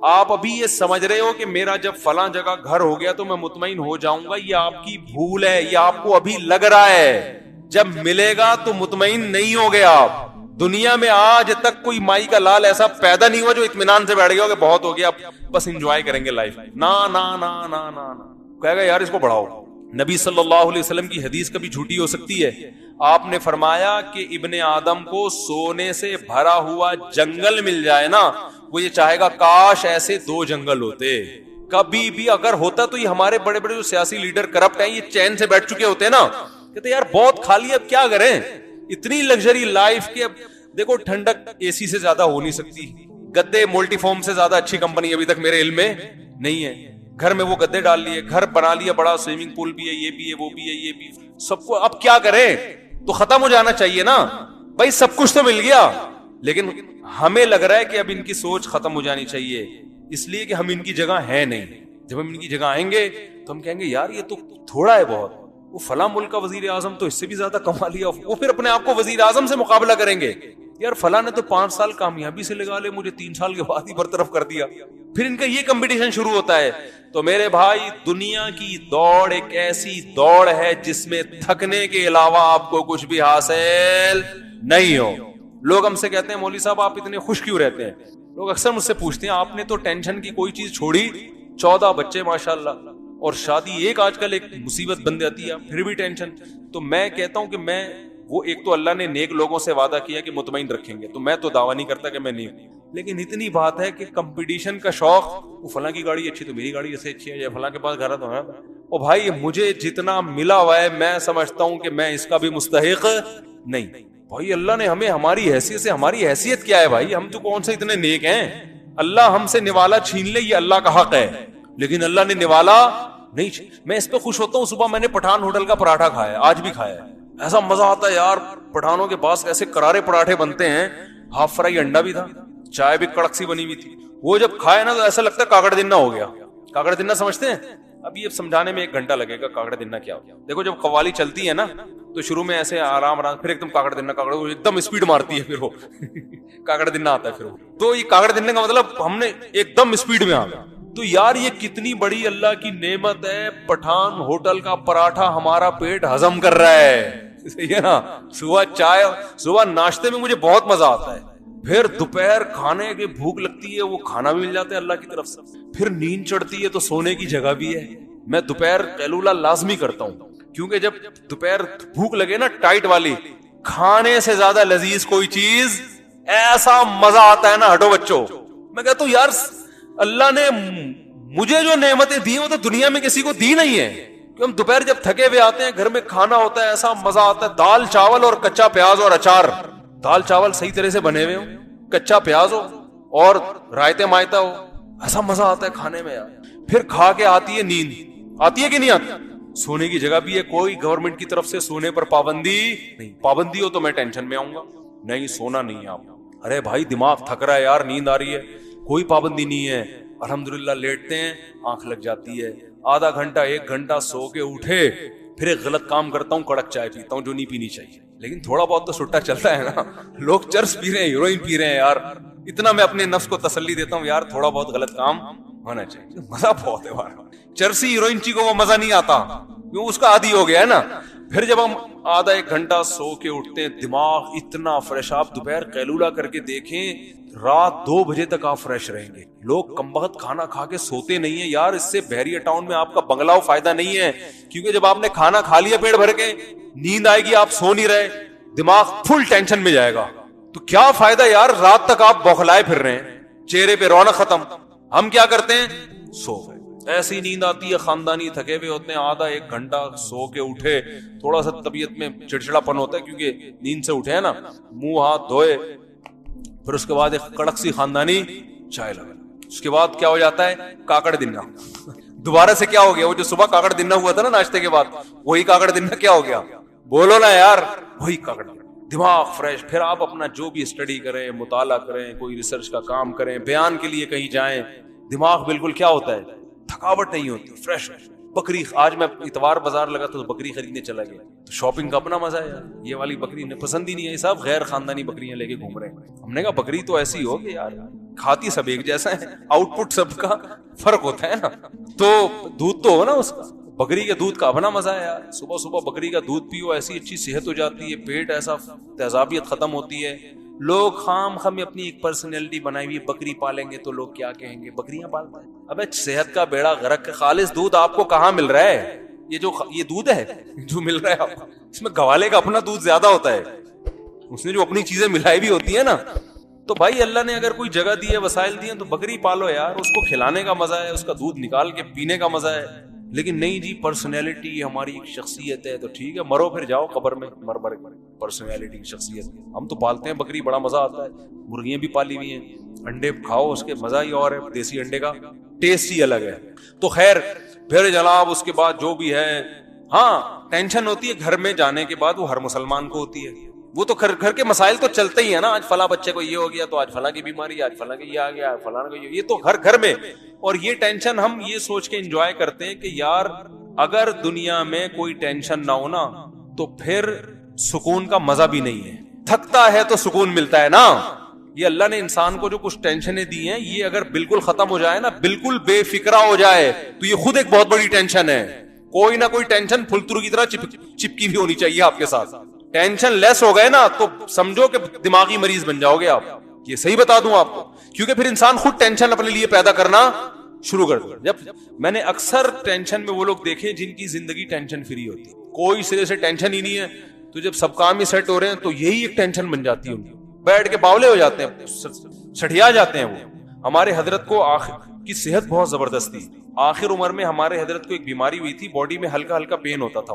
آپ ابھی یہ سمجھ رہے ہو کہ میرا جب فلاں جگہ گھر ہو گیا تو میں مطمئن ہو جاؤں گا, یہ آپ کی بھول ہے, یہ آپ کو ابھی لگ رہا ہے. جب ملے گا تو مطمئن نہیں ہو گیا آپ. دنیا میں آج تک کوئی مائی کا لال ایسا پیدا نہیں ہوا جو اطمینان سے بیٹھ گیا کہ بہت ہو گیا اب بس انجوائے کریں گے لائف. نا نا نا نا نا, کہے گا یار اس کو بڑھاؤ. نبی صلی اللہ علیہ وسلم کی حدیث کبھی جھوٹی ہو سکتی ہے؟ آپ نے فرمایا کہ ابن آدم کو سونے سے بھرا ہوا جنگل مل جائے نا, وہ یہ چاہے گا کاش ایسے 2 جنگل ہوتے. کبھی بھی اگر ہوتا تو یہ ہمارے بڑے بڑے جو سیاسی لیڈر کرپٹ ہیں یہ چین سے بیٹھ چکے ہوتے ہیں نا, کہتے یار بہت کھالی, اب کیا کریں, اتنی لگژری لائف کے. اب دیکھو ٹھنڈک AC سے زیادہ ہو نہیں سکتی, گدے ملٹی فارم سے زیادہ اچھی کمپنی ابھی تک میرے علم میں نہیں ہے. گھر میں وہ گدے ڈال لیے, گھر بنا لیا بڑا, سوئمنگ پول بھی ہے, یہ بھی ہے, وہ بھی ہے, یہ بھی, سب کو. اب کیا کریں, تو ختم ہو جانا چاہیے نا بھائی, سب کچھ تو مل گیا. لیکن ہمیں لگ رہا ہے کہ اب ان کی سوچ ختم ہو جانی چاہیے, اس لیے کہ ہم ان کی جگہ ہیں نہیں. جب ہم ان کی جگہ آئیں گے تو ہم کہیں گے یار یہ تو تھوڑا ہے بہت, وہ فلاں ملک کا وزیر اعظم تو اس سے بھی زیادہ کما لیا. وہ پھر اپنے آپ کو وزیر اعظم سے مقابلہ کریں گے, یار فلاں نے تو 5 سال کامیابی سے لگا لے, مجھے 3 سال کے بعد ہی برطرف کر دیا. پھر ان کا یہ کمپٹیشن شروع ہوتا ہے. تو میرے بھائی دنیا کی دوڑ ایک ایسی دوڑ ہے جس میں تھکنے کے علاوہ آپ کو کچھ بھی حاصل نہیں ہو. لوگ ہم سے کہتے ہیں مولوی صاحب آپ اتنے خوش کیوں رہتے ہیں؟ لوگ اکثر مجھ سے پوچھتے ہیں آپ نے تو ٹینشن کی کوئی چیز چھوڑی, 14 بچے ماشاءاللہ, اور شادی ایک آج کل ایک مصیبت بن جاتی ہے, پھر بھی ٹینشن. تو میں کہتا ہوں کہ میں وہ ایک تو اللہ نے نیک لوگوں سے وعدہ کیا کہ مطمئن رکھیں گے, تو میں تو دعویٰ نہیں کرتا کہ میں نہیں ہوں, لیکن اتنی بات ہے کہ کمپٹیشن کا شوق, وہ فلاں کی گاڑی اچھی تو میری گاڑی ایسے اچھی ہے, یا فلاں کے پاس گھر ہے تو ہے. او بھائی مجھے جتنا ملا ہوا ہے میں سمجھتا ہوں کہ میں اس کا بھی مستحق نہیں. بھائی اللہ نے ہمیں ہماری حیثیت سے, ہماری حیثیت کیا ہے بھائی, ہم تو کون سے اتنے نیک ہیں. اللہ ہم سے نوالا چھین لے یہ اللہ کا حق ہے, لیکن اللہ نے نوالا نہیں. میں اس پہ خوش ہوتا ہوں, صبح میں نے پٹھان ہوٹل کا پراٹھا کھایا, آج بھی کھایا, ایسا مزہ آتا ہے یار. پٹھانوں کے پاس ایسے کرارے پراٹھے بنتے ہیں, ہاف فرائی انڈا بھی تھا, چائے بھی کڑک سی بنی ہوئی تھی. وہ جب کھائے نا تو ایسا لگتا ہے کاکڑ دنہ ہو گیا. کاکڑ دنہ سمجھتے ہیں؟ اب یہ سمجھانے میں 1 گھنٹہ لگے گا کاکڑ دنہ کیا ہو. دیکھو جب قوالی چلتی ہے نا تو شروع میں ایسے آرام پھر ایک دم کاکڑ دنہ ایک دم اسپیڈ مارتی ہے, پھر وہ کاکڑ دنہ آتا ہے. پھر وہ تو یہ کاکڑ دنہ کا مطلب ہم نے ایک دم اسپیڈ میں آ گیا. تو یار یہ کتنی بڑی اللہ کی نعمت ہے, پٹھان ہوٹل کا پراٹھا ہمارا پیٹ ہضم کر رہا ہے, صحیح ہے نا. صبح چائے, صبح ناشتے میں مجھے بہت مزہ آتا ہے, پھر دوپہر کھانے کی بھوک لگتی ہے, وہ کھانا بھی مل جاتا ہے اللہ کی طرف سے, پھر نیند چڑھتی ہے تو سونے کی جگہ بھی ہے. میں دوپہر قیلولہ لازمی کرتا ہوں, کیونکہ جب دوپہر بھوک لگے نا ٹائٹ والی, کھانے سے زیادہ لذیذ کوئی چیز, ایسا مزہ آتا ہے نا. ہٹو بچوں, میں کہتا ہوں یار اللہ نے مجھے جو نعمتیں دی وہ تو دنیا میں کسی کو دی نہیں ہے. کہ ہم دوپہر جب تھکے ہوئے آتے ہیں, گھر میں کھانا ہوتا ہے, ایسا مزہ آتا ہے, دال چاول اور کچا پیاز اور اچار. دال چاول صحیح طرح سے بنے ہوئے ہو, کچا پیاز ہو اور رائتے مائتا ہو, ایسا مزہ آتا ہے کھانے میں یار. پھر کھا کے آتی ہے نیند, آتی ہے کہ نہیں آتی؟ سونے کی جگہ بھی ہے, کوئی گورنمنٹ کی طرف سے سونے پر پابندی نہیں. پابندی ہو تو میں ٹینشن میں آؤں گا, نہیں سونا نہیں ہے آپ. ارے بھائی دماغ تھک رہا ہے یار, نیند آ رہی ہے, کوئی پابندی نہیں ہے. الحمدللہ لیٹتے ہیں, آنکھ لگ جاتی ہے, آدھا گھنٹہ 1 گھنٹہ سو کے اٹھے, پھر ایک غلط کام کرتا ہوں, کڑک چائے پیتا ہوں جو نہیں پینی چاہیے. لیکن تھوڑا بہت تو سٹا چلتا ہے نا. لوگ چرس پی رہے ہیں, ہیروئن پی رہے ہیں یار, اتنا میں اپنے نفس کو تسلی دیتا ہوں یار تھوڑا بہت غلط کام ہونا چاہیے. مزہ بہت ہے یار, چرسی ہیروئن چی کو وہ مزہ نہیں آتا کیوں, اس کا عادی ہو گیا ہے نا. پھر جب ہم آدھا 1 گھنٹہ سو کے اٹھتے ہیں, دماغ اتنا فریش. آپ دوپہر قیلولہ کر کے دیکھیں, رات 2 بجے تک آپ فریش رہیں گے. لوگ کمبخت کھانا کھا کے سوتے نہیں ہیں یار, اس سے بحریہ ٹاؤن میں آپ کا بنگلہ فائدہ نہیں ہے. کیونکہ جب آپ نے کھانا کھا لیا پیٹ بھر کے, نیند آئے گی, آپ سو نہیں رہے, دماغ فل ٹینشن میں جائے گا. تو کیا فائدہ یار, رات تک آپ بوکھلائے پھر رہے ہیں, چہرے پہ رونق ختم. ہم کیا کرتے ہیں, سو گئے. ایسی نیند آتی ہے, خاندانی تھکے ہوئے ہوتے ہیں, آدھا 1 گھنٹہ سو کے اٹھے, تھوڑا سا طبیعت میں چڑچڑا پن ہوتا ہے کیونکہ نیند سے اٹھے ہیں نا, منہ ہاتھ دھوئے, پھر اس کے بعد ایک کڑک سی خاندانی چائے لگا. اس کے بعد کیا ہو جاتا ہے, کاکڑ دنہ. دوبارہ سے کیا ہو گیا, وہ جو صبح کاکڑ دنہ ہوا تھا نا ناشتے کے بعد, وہی کاکڑ دنہ کیا ہو گیا, بولو نا یار, وہی کاکڑ دنہ. دماغ فریش, پھر آپ اپنا جو بھی اسٹڈی کریں, مطالعہ کریں, کوئی ریسرچ کا کام کریں, بیان کے لیے کہیں جائیں, دماغ بالکل کیا ہوتا ہے, تھکاوٹ نہیں ہوتی, فریش. بکری, آج میں اتوار بازار لگا تو بکری خریدنے چلا گیا, تو شاپنگ کا اپنا مزہ ہے یار. یہ والی بکری انہیں پسند ہی نہیں ہے, یہ سب غیر خاندانی بکریاں لے کے گھوم رہے ہیں. ہم نے کہا بکری تو ایسی ہو کہ یار کھاتی سب ایک جیسا ہے, آؤٹ پٹ سب کا فرق ہوتا ہے نا, تو دودھ تو ہو نا اس کا. بکری کے دودھ کا اپنا مزہ ہے یار, صبح صبح بکری کا دودھ پیو, ایسی اچھی صحت ہو جاتی ہے, پیٹ ایسا تیزابیت ختم ہوتی ہے. لوگ خام خم اپنی ایک پرسنالٹی بنائی ہوئی, بکری پالیں گے تو لوگ کیا کہیں گے, بکریاں پالتا ہے. ابے صحت کا بیڑا غرق, خالص دودھ آپ کو کہاں مل رہا ہے, یہ دودھ ہے جو مل رہا ہے آپ کو, اس میں گوالے کا اپنا دودھ زیادہ ہوتا ہے, اس نے جو اپنی چیزیں ملائی بھی ہوتی ہیں نا. تو بھائی اللہ نے اگر کوئی جگہ دی ہے, وسائل دیے, تو بکری پالو یار, اس کو کھلانے کا مزہ ہے, اس کا دودھ نکال کے پینے کا مزہ ہے. لیکن نہیں جی, پرسنالٹی ہماری ایک شخصیت ہے, تو ٹھیک ہے, مرو پھر جاؤ قبر میں, مر پرسنالٹی شخصیت. ہم تو پالتے ہیں بکری, بڑا مزہ آتا ہے, مرغیاں بھی پالی ہوئی ہیں, انڈے کھاؤ, اس کے مزہ ہی اور ہے, دیسی انڈے کا ٹیسٹ ہی الگ ہے. تو خیر پھر جناب اس کے بعد جو بھی ہے, ہاں ٹینشن ہوتی ہے گھر میں جانے کے بعد, وہ ہر مسلمان کو ہوتی ہے. وہ تو گھر کے مسائل تو چلتے ہی ہیں نا, آج فلاں بچے کو یہ ہو گیا, تو آج فلاں کی بیماری, آج فلاں کی یہ آ گیا, فلاں کو یہ تو گھر میں. اور یہ ٹینشن ہم یہ سوچ کے انجوائے کرتے ہیں کہ یار اگر دنیا میں کوئی ٹینشن نہ ہونا تو پھر سکون کا مزہ بھی نہیں ہے. تھکتا ہے تو سکون ملتا ہے نا. یہ اللہ نے انسان کو جو کچھ ٹینشنیں دی ہیں, یہ اگر بالکل ختم ہو جائے نا, بالکل بے فکرہ ہو جائے, تو یہ خود ایک بہت بڑی ٹینشن ہے. کوئی نہ کوئی ٹینشن پھلترو کی طرح چپکی بھی ہونی چاہیے آپ کے ساتھ. ٹینشن لیس ہو گئے نا تو سمجھو کہ دماغی مریض بن جاؤ گے آپ. یہ صحیح بتا دوں آپ کو, کیونکہ پھر انسان خود ٹینشن اپنے لیے پیدا کرنا شروع کر دے. جب میں نے اکثر ٹینشن میں وہ لوگ دیکھے جن کی زندگی ٹینشن فری ہوتی, کوئی سرے سے ٹینشن ہی نہیں ہے, تو جب سب کام ہی سیٹ ہو رہے ہیں تو یہی ایک ٹینشن بن جاتی ہے ان کی, بیٹھ کے باولے ہو جاتے ہیں, سٹھیا جاتے ہیں وہ. ہمارے حضرت کو کی صحت بہت زبردست تھی. آخر عمر میں ہمارے حضرت کو ایک بیماری ہوئی تھی, باڈی میں ہلکا ہلکا پین ہوتا تھا.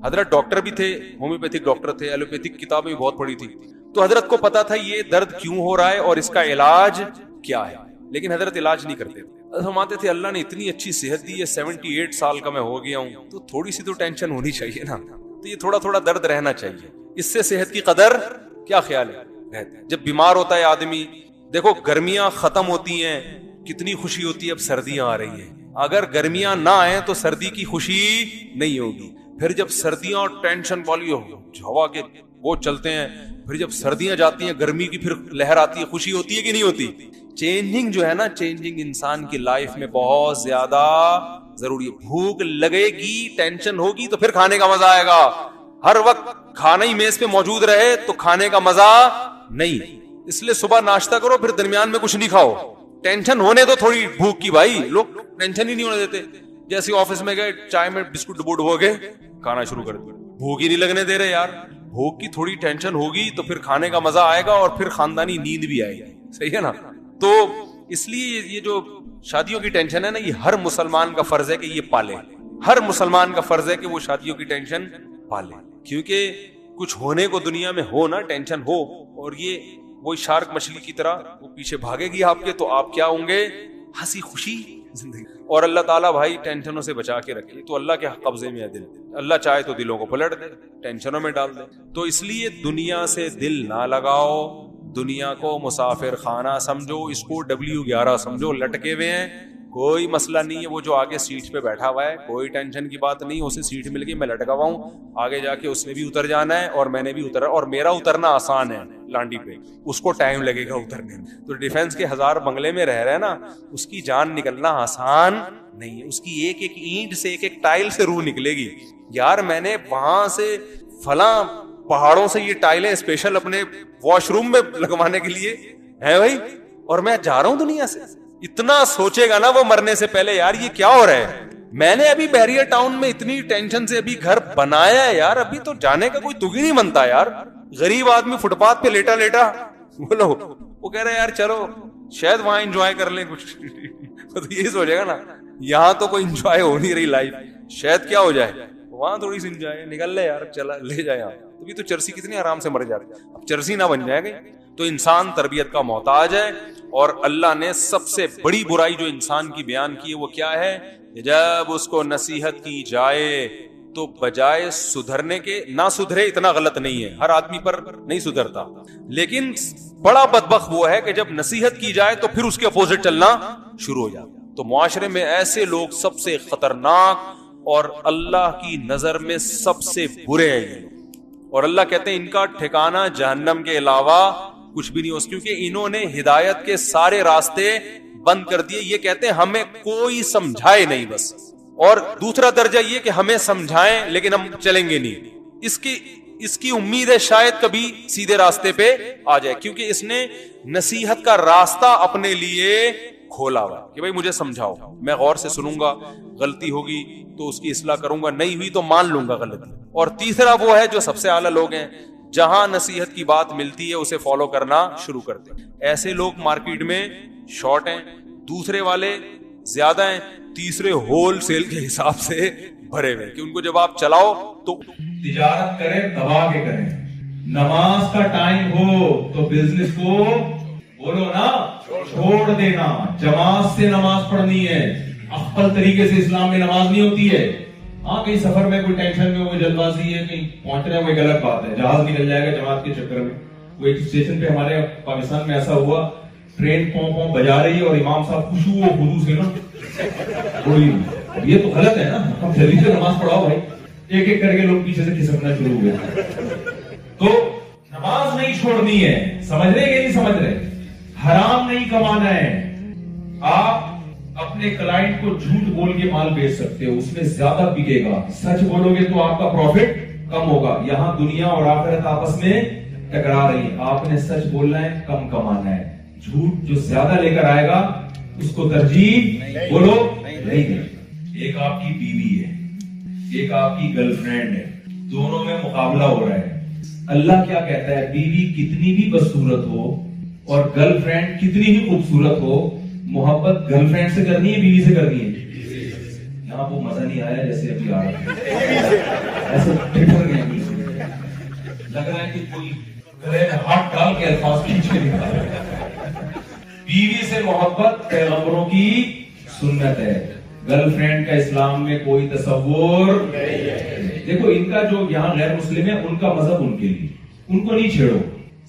حضرت ڈاکٹر بھی تھے, ہومیوپیتھک ڈاکٹر تھے, ایلوپیتھک کتابیں بھی بہت پڑھی تھی, تو حضرت کو پتا تھا یہ درد کیوں ہو رہا ہے اور اس کا علاج کیا ہے. لیکن حضرت علاج نہیں کرتے تھے. فرماتے تھے اللہ نے اتنی اچھی صحت دی ہے, 78 سال کا میں ہو گیا ہوں, تو تھوڑی سی تو ٹینشن ہونی چاہیے نا, تو یہ تھوڑا تھوڑا درد رہنا چاہیے, اس سے صحت کی قدر کیا خیال ہے. جب بیمار ہوتا ہے آدمی دیکھو گرمیاں ختم ہوتی ہیں, کتنی خوشی ہوتی ہے, اب سردیاں آ رہی ہیں. اگر گرمیاں نہ آئیں تو سردی کی خوشی نہیں ہوگی. پھر جب سردیاں اور ٹینشن والی ہوا کے وہ چلتے ہیں, پھر جب سردیاں جاتی ہیں, گرمی کی پھر لہر آتی ہے, خوشی ہوتی ہے کہ نہیں ہوتی؟ چینجنگ جو ہے نا, چینجنگ انسان کی لائف میں بہت زیادہ ضروری ہے. بھوک لگے گی, ٹینشن ہوگی تو پھر کھانے کا مزہ آئے گا. ہر وقت کھانا ہی میز پہ موجود رہے تو کھانے کا مزہ نہیں. اس لیے صبح ناشتہ کرو, پھر درمیان میں کچھ نہیں کھاؤ. ٹینشن ہونے تو تھوڑی بھوک کی, بھائی لوگ ٹینشن ہی نہیں ہونے دیتے. جیسے آفس میں گئے, چائے میں بسکٹ ڈبو ڈبو کے کھانا شروع کر دیا, بھوک ہی نہیں لگنے دے رہے یار. بھوک کی تھوڑی ٹینشن ہوگی تو پھر کھانے کا مزہ آئے گا اور پھر خاندانی نیند بھی آئے گی. صحیح ہے نا؟ تو اس لیے یہ جو شادیوں کی ٹینشن ہے نا, یہ ہر مسلمان کا فرض ہے کہ یہ پالے. ہر مسلمان کا فرض ہے کہ وہ شادیوں کی ٹینشن پالے, کیونکہ کچھ ہونے کو دنیا میں ہو نا, ٹینشن ہو, اور یہ وہی شارک مچھلی کی طرح وہ پیچھے بھاگے گی آپ کے, تو آپ کیا ہوں گے؟ ہنسی خوشی زندگی. اور اللہ تعالیٰ بھائی ٹینشنوں سے بچا کے رکھے, تو اللہ کے قبضے میں ہے دل. اللہ چاہے تو دلوں کو پلٹ دے, ٹینشنوں میں ڈال دے. تو اس لیے دنیا سے دل نہ لگاؤ, دنیا کو مسافر خانہ سمجھو, اس کو W11 سمجھو, لٹکے ہوئے ہیں, کوئی مسئلہ نہیں ہے. وہ جو آگے سیٹ پہ بیٹھا ہوا ہے, کوئی ٹینشن کی بات نہیں, اسے سیٹ مل گئی, میں لٹکا ہوا ہوں, آگے جا کے اس نے بھی اتر جانا ہے اور میں نے بھی اترا, اور میرا اترنا آسان ہے لانڈی پہ, اس کو ٹائم لگے گا اترنے میں. تو ڈیفینس کے 1000 بنگلے میں رہ رہے نا, اس کی جان نکلنا آسان نہیں ہے. اس کی ایک ایک اینٹ سے, ایک ایک ٹائل سے روح نکلے گی. یار میں نے وہاں سے فلاں پہاڑوں سے یہ ٹائلیں اسپیشل اپنے واش روم میں لگوانے کے لیے ہے بھائی, اور میں جا رہا ہوں دنیا سے. اتنا سوچے گا نا وہ مرنے سے پہلے, یار یہ کیا ہو رہا ہے, میں نے ابھی بیریر ٹاؤن میں اتنی ٹینشن سے ابھی گھر بنایا ہے یار, ابھی تو جانے کا کوئی تگ ہی نہیں بنتا یار. غریب آدمی فٹ پاتھ پہ لیٹا لیٹا بولو, وہ کہہ رہے یار چلو شاید وہاں انجوائے کر لیں کچھ. تو یہی سوچے گا نا, یہاں تو کوئی انجوائے ہو نہیں رہی لائف, شاید کیا ہو جائے وہاں تھوڑی سی انجوائے, نکل لے یار, چلا لے جائے یہاں. تبھی تو چرسی کتنی آرام سے مر جاتی, اب چرسی نہ بن جائے گی. تو انسان تربیت کا محتاج ہے, اور اللہ نے سب سے بڑی برائی جو انسان کی بیان کی ہے وہ کیا ہے, جب اس کو نصیحت کی جائے تو بجائے سدھرنے کے, نہ سدھرے اتنا غلط نہیں ہے, ہر آدمی پر نہیں سدھرتا, لیکن بڑا بدبخت وہ ہے کہ جب نصیحت کی جائے تو پھر اس کے اپوزٹ چلنا شروع ہو جاتا. تو معاشرے میں ایسے لوگ سب سے خطرناک اور اللہ کی نظر میں سب سے برے ہیں, اور اللہ کہتے ہیں ان کا ٹھکانہ جہنم کے علاوہ کچھ بھی نہیں ہو, کیونکہ انہوں نے ہدایت کے سارے راستے بند کر دیے. یہ کہتے ہیں ہمیں کوئی سمجھائے نہیں بس, اور دوسرا درجہ یہ کہ ہمیں سمجھائیں لیکن ہم چلیں گے نہیں. اس کی امید ہے شاید کبھی سیدھے راستے پہ آ جائے, کیونکہ اس نے نصیحت کا راستہ اپنے لیے کھولا ہوا کہ بھائی مجھے سمجھاؤ, میں غور سے سنوں گا, غلطی ہوگی تو اس کی اصلاح کروں گا, نہیں ہوئی تو مان لوں گا غلطی. اور تیسرا وہ ہے جو سب سے اعلیٰ لوگ ہیں, جہاں نصیحت کی بات ملتی ہے اسے فالو کرنا شروع کرتے ہیں. ایسے لوگ مارکیٹ میں شارٹ ہیں, دوسرے والے زیادہ ہیں, تیسرے ہول سیل کے حساب سے بھرے ہوئے, کہ ان کو جب آپ چلاؤ تو تجارت کریں دبا کے کریں. نماز کا ٹائم ہو تو بزنس کو بولو نا چھوڑ دینا, جماعت سے نماز پڑھنی ہے. افضل طریقے سے اسلام میں نماز نہیں ہوتی ہے. ہاں کہیں سفر میں کوئی ٹینشن میں کوئی جلد بازی ہے, کہیں پہنچ رہے ہیں, وہ ایک الگ بات ہے, جہاز نکل جائے گا جماعت کے چکر میں. وہ ایک اسٹیشن پہ ہمارے پاکستان میں ایسا ہوا, ٹرین پوں پوں بجا رہی ہے اور امام صاحب خوشبو و خضوع سے نا تھوڑی, یہ تو غلط ہے نا, ہم جلدی سے نماز پڑھاؤ بھائی. ایک ایک کر کے لوگ پیچھے سے کھسکنا شروع ہو گئے. تو نماز نہیں چھوڑنی ہے, سمجھ رہے کہ نہیں سمجھ رہے, حرام نہیں کمانا ہے. آپ اپنے کلائنٹ کو جھوٹ بول کے مال بیچ سکتے ہو, اس میں زیادہ بکے گا. سچ بولو گے تو آپ کا پروفٹ کم ہوگا. یہاں دنیا اور آخرت آپس میں ٹکرا رہی ہے, آپ نے سچ بولنا ہے, کم کمانا ہے. جھوٹ جو زیادہ لے کر آئے گا اس کو ترجیح بولو نہیں دے. ایک آپ کی بیوی ہے, ایک آپ کی گرل فرینڈ ہے, دونوں میں مقابلہ ہو رہا ہے. اللہ کیا کہتا ہے, بیوی کتنی بھی بدصورت ہو اور گرل فرینڈ کتنی ہی خوبصورت ہو, محبت گرل فرینڈ سے کرنی ہے بیوی سے کرنی ہے. یہاں وہ مزہ نہیں آیا جیسے ابھی آ رہا ہے, ایسے ٹھٹر گئے, لگ رہا ہے کہ کوئی گلے میں ہاتھ ڈال کے الفاظ کھینچ کے نکالا. بیوی سے محبت پیغمبروں کی سنت ہے, گرل فرینڈ کا اسلام میں کوئی تصور نہیں ہے. دیکھو ان کا جو یہاں غیر مسلم ہے ان کا مذہب ان کے لیے, ان کو نہیں چھیڑو.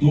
2